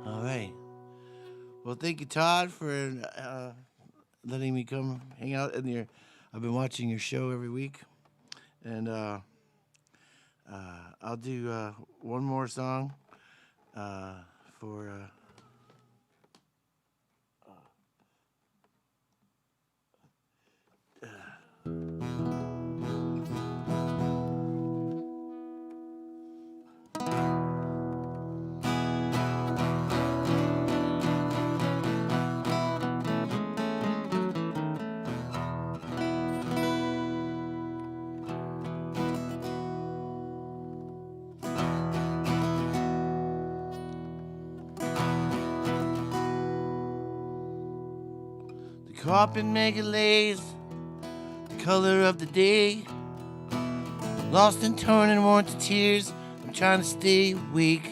C: All right. Well, thank you, Todd, for letting me come hang out in your. I've been watching your show every week, and I'll do one more song for. Carpet make it lays, the color of the day. Lost and torn and worn to tears, I'm trying to stay awake.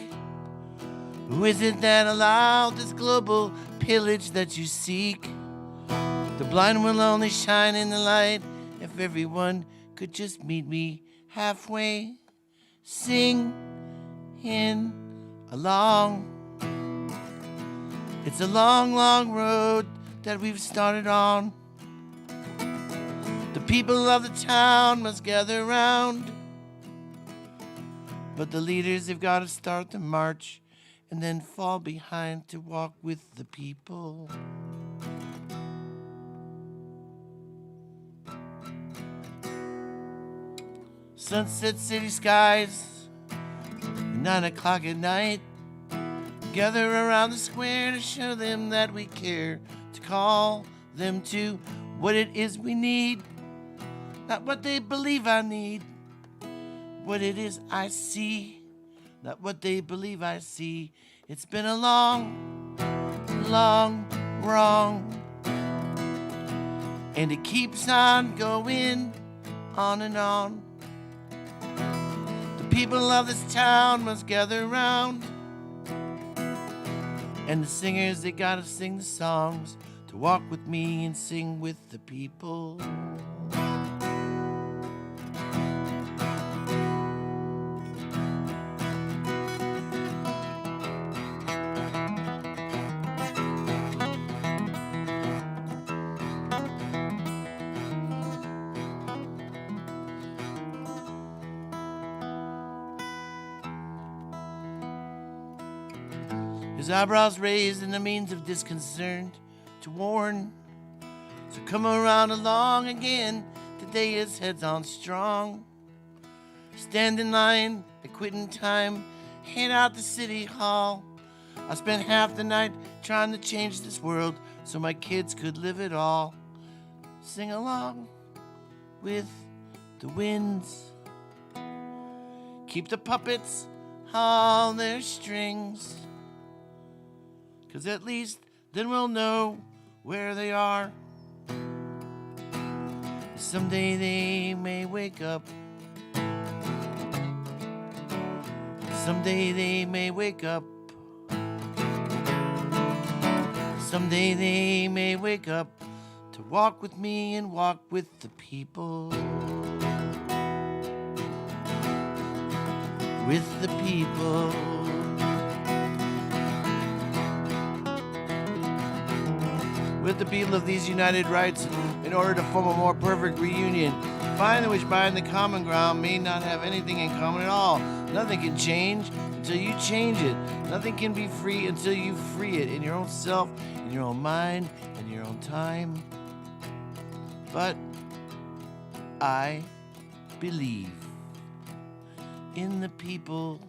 C: Who is it that allowed this global pillage that you seek? The blind will only shine in the light if everyone could just meet me halfway. Sing in along. It's a long, long road that we've started on. The people of the town must gather round, but the leaders have got to start the march and then fall behind to walk with the people. Sunset city skies, 9 o'clock at night. Gather around the square to show them that we care, to call them to what it is we need, not what they believe I need, what it is I see, not what they believe I see. It's been a long, long wrong, and it keeps on going on and on. The people of this town must gather round, and the singers, they gotta sing the songs to walk with me and sing with the people. His eyebrows raised in the means of disconcern to warn. So come around along again, today his head's on strong. Stand in line at quitting time, head out to City Hall. I spent half the night trying to change this world so my kids could live it all. Sing along with the winds. Keep the puppets on their strings, 'cause at least then we'll know where they are. Someday they may wake up. Someday they may wake up. Someday they may wake up to walk with me and walk with the people. With the people. With the people of these united rights, in order to form a more perfect reunion, find which bind the common ground may not have anything in common at all. Nothing can change until you change it. Nothing can be free until you free it in your own self, in your own mind, in your own time. But I believe in the people.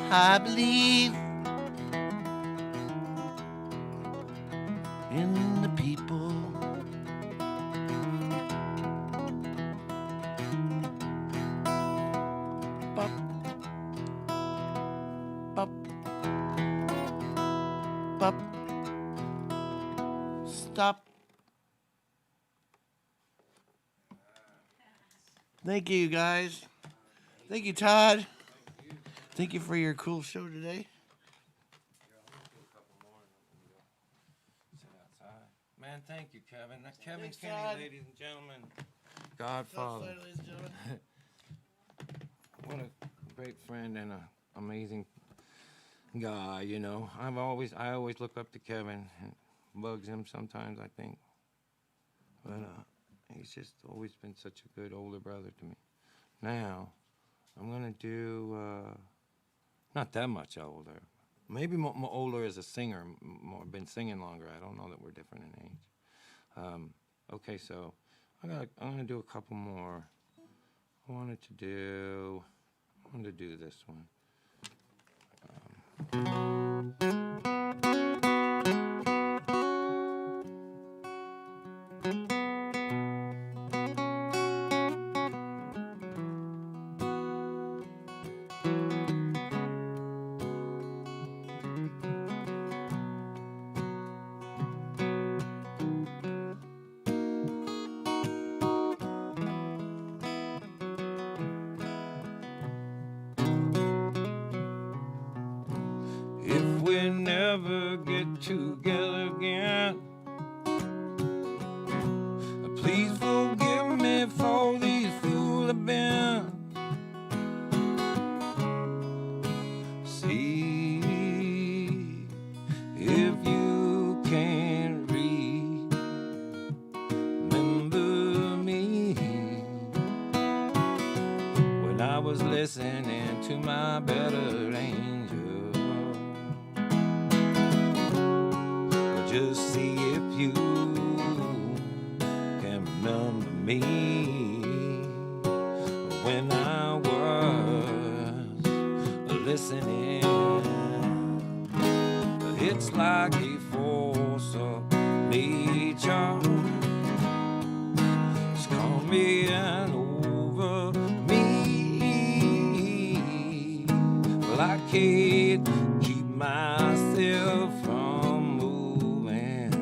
C: I believe up. Stop. Thank you, guys. Thank you, Todd. Thank you for your cool show today.
B: Man, thank you, Kevin. That's Kevin
C: Thanks,
B: Kenny,
C: Todd.
B: ladies and gentlemen. Godfather.
C: Ladies and gentlemen.
B: What a great friend and an amazing guy, you know. I always look up to Kevin and bugs him sometimes, I think. But he's just always been such a good older brother to me. Now, I'm going to do, not that much older. Maybe more older as a singer, more been singing longer. I don't know that we're different in age. Okay, so I'm going to do a couple more. I wanted to do this one. If we never get together again, please forgive me for these fools I've been. See if you can remember me when I was listening to my better angel. Just see if you can remember me when I was listening. It's like a force of nature. It's coming over me. Well, I can't keep myself from moving.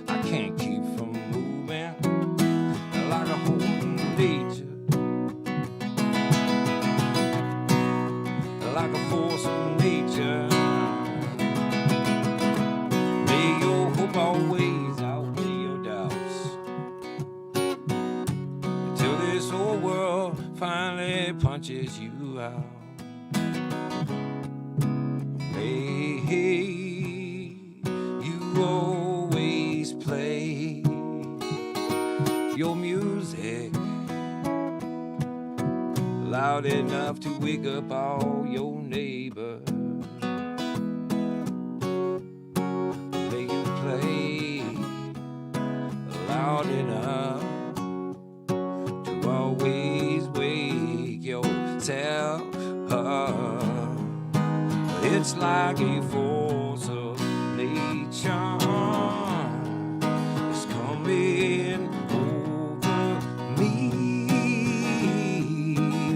B: I can't keep from moving like a whole nature, like a force of nature. May your hope always outweigh your doubts, until this whole world finally punches you out. May you always play your music loud enough to wake up all your neighbors. May you play loud enough to always wake yourself up. It's like a force of nature. It's coming over me.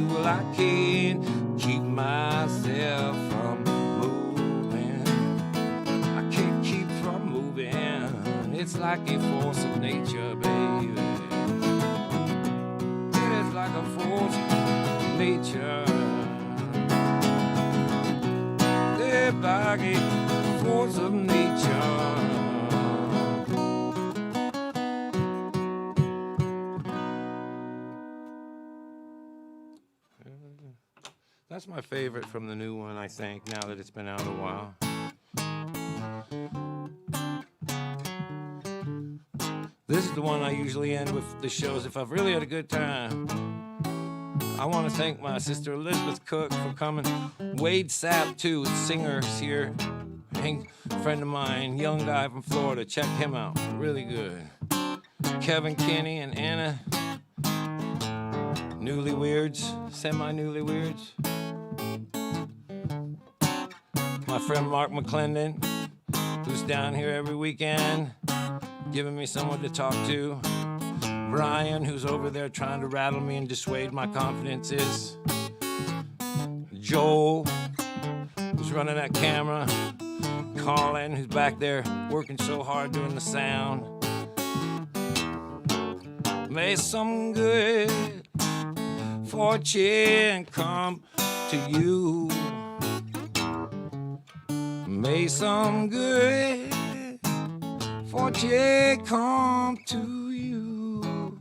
B: Well, I can't keep myself from moving. I can't keep from moving. It's like a force of nature, baby. It is like a force of nature. Like a force of nature. That's my favorite from the new one, I think, now that it's been out a while. This is the one I usually end with the shows if I've really had a good time. I want to thank my sister Elizabeth Cook for coming. Wade Sapp, too, singer here. Friend of mine, young guy from Florida. Check him out. Really good. Kevin Kinney and Anna. Newlyweds. Semi-newlyweds. My friend Mark McClendon, who's down here every weekend, giving me someone to talk to. Brian, who's over there trying to rattle me and dissuade my confidences. Joel, who's running that camera. calling, who's back there working so hard doing the sound. May some good fortune come to you. May some good fortune come to you.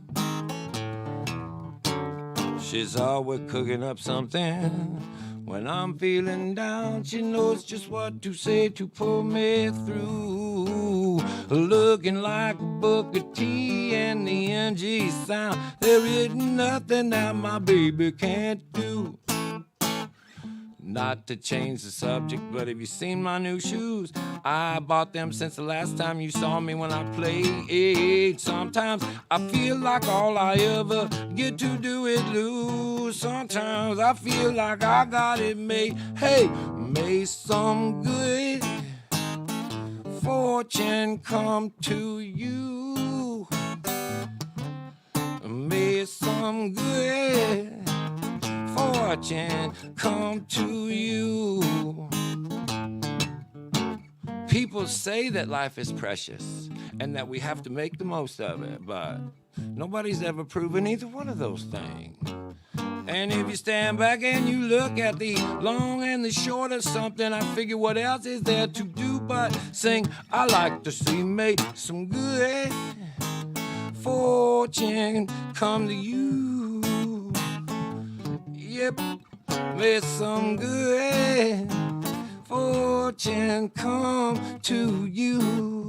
B: She's always cooking up something. When I'm feeling down, she knows just what to say to pull me through. Looking like a book of tea and the NG sound. There is nothing that my baby can't do. Not to change the subject, but have you seen my new shoes? I bought them since the last time you saw me when I played. Sometimes I feel like all I ever get to do is lose. Sometimes I feel like I got it made. Hey, may some good fortune come to you. May some good fortune come to you. People say that life is precious and that we have to make the most of it, but nobody's ever proven either one of those things. And if you stand back and you look at the long and the short of something, I figure what else is there to do but sing. I like to see make some good fortune come to you. Yep, may some good fortune come to you.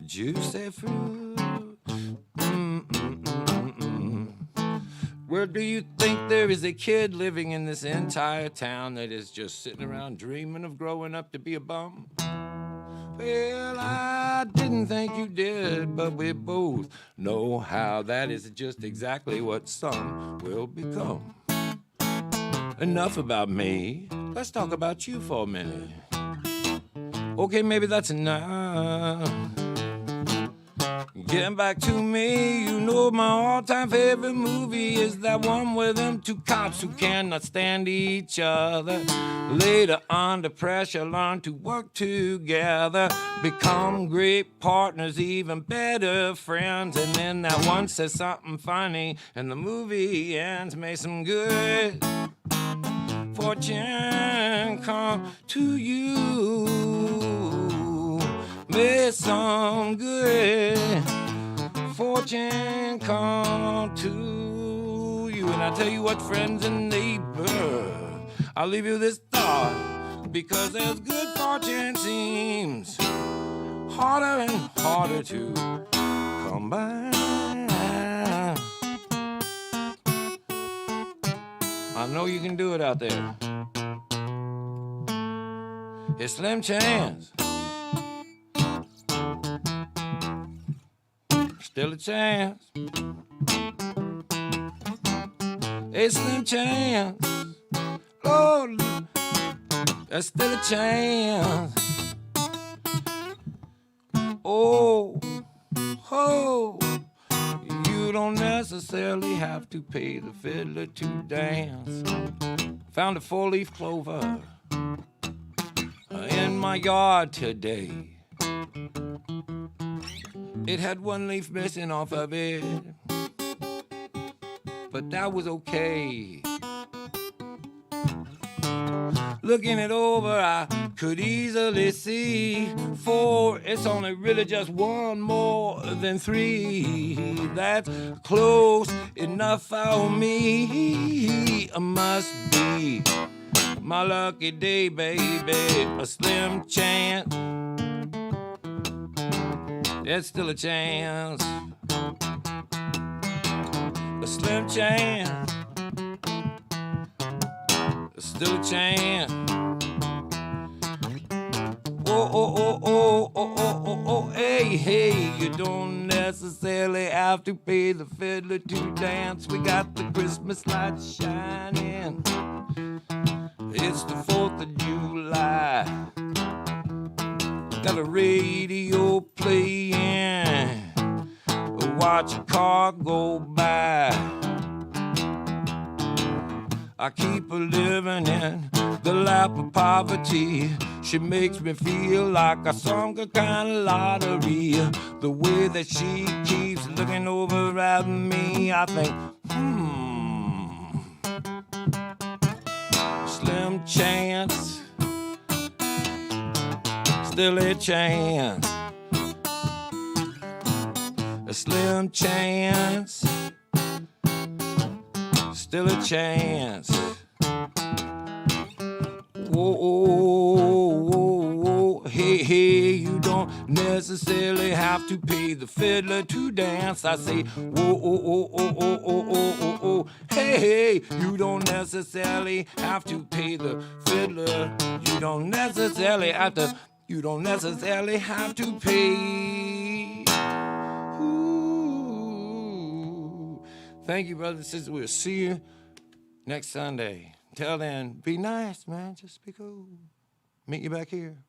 B: Juicy fruit. Where do you think there is a kid living in this entire town that is just sitting around dreaming of growing up to be a bum? Well, I didn't think you did, but we both know how that is just exactly what some will become. Enough about me. Let's talk about you for a minute. Okay, maybe that's enough. Getting back to me, you know my all-time favorite movie is that one with them two cops who cannot stand each other. Later, under pressure, learn to work together, become great partners, even better friends. And then that one says something funny, and the movie ends. May some good fortune come to you. May some good fortune come to you. And I tell you what, friends and neighbors, I'll leave you this thought, because as good fortune seems harder and harder to come by. I know you can do it out there. It's slim chance. Still a chance. A slim chance. Lord, there's still a chance. Oh, oh, you don't necessarily have to pay the fiddler to dance. Found a 4-leaf clover in my yard today. It had 1 leaf missing off of it, but that was okay. Looking it over, I could easily see 4, it's only really just 1 more than 3. That's close enough for me. It must be my lucky day, baby. A slim chance. It's still a chance. A slim chance. Still a chance. Oh, oh, oh, oh, oh, oh, oh, oh, hey, hey. You don't necessarily have to pay the fiddler to dance. We got the Christmas lights shining. It's the 4th of July. got a radio playing, watch a car go by. I keep her living in the lap of poverty. She makes me feel like I sung a kind of lottery. The way that she keeps looking over at me, I think, slim chance, still a chance, a slim chance, still a chance. Whoa, whoa, whoa, hey, hey, you don't necessarily have to pay the fiddler to dance. I say, whoa, oh, oh, oh, oh, oh, oh, oh, oh, hey, hey, you don't necessarily have to pay the fiddler. You don't necessarily have to, you don't necessarily have to pay. Ooh. Thank you, brothers and sisters. We'll see you next Sunday. Till then, be nice, man. Just be cool. Meet you back here.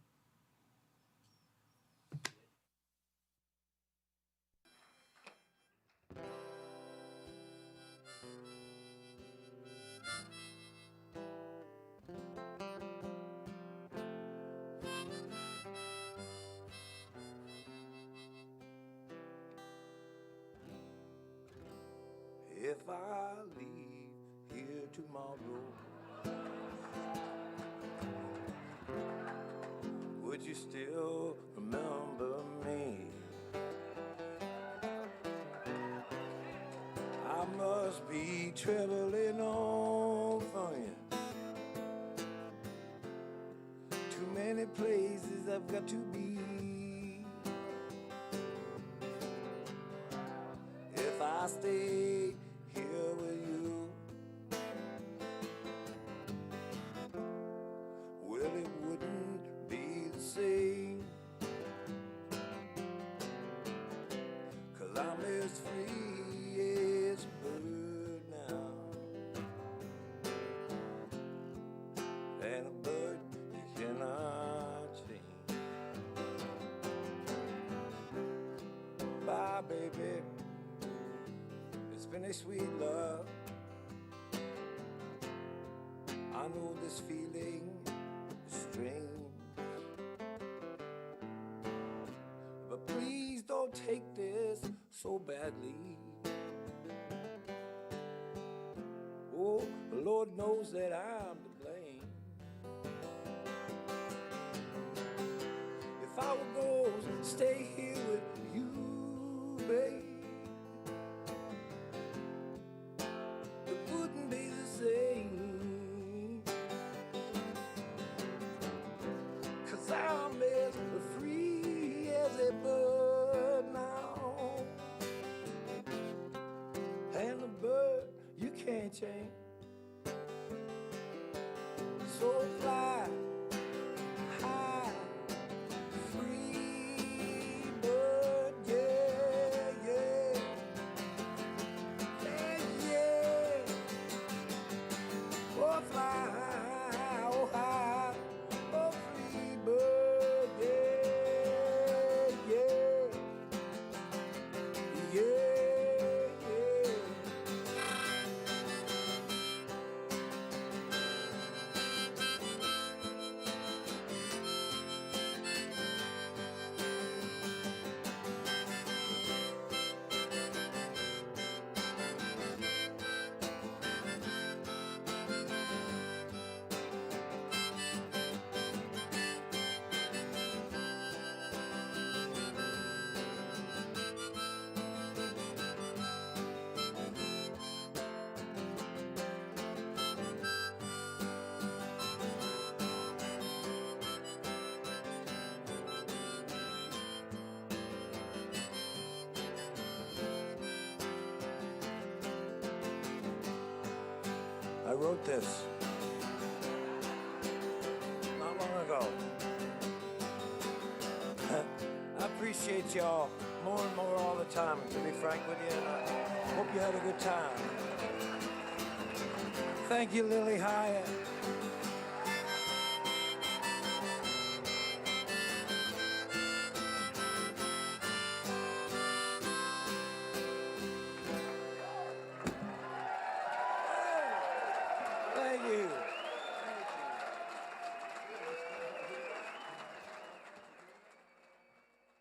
B: If I leave here tomorrow, would you still remember me? I must be traveling on for you. Too many places I've got to be. If I stay here with you, well, it wouldn't be the same, 'cause I'm as free as a bird now, and a bird you cannot change. Bye, baby, it's been a sweet love. I know this feeling is strange, but please don't take this so badly. Oh, the Lord knows that I'm to blame. If I were going to stay here with you, babe, it wouldn't be the same. I'm as free as a bird now, and a bird you can't change. So fly high, free bird, yeah, yeah, yeah, yeah. Oh, fly high, oh, high, oh, free bird, yeah, yeah, yeah, yeah. I wrote this not long ago. I appreciate y'all more and more all the time, to be frank with you, and I hope you had a good time. Thank you, Lily Hyatt.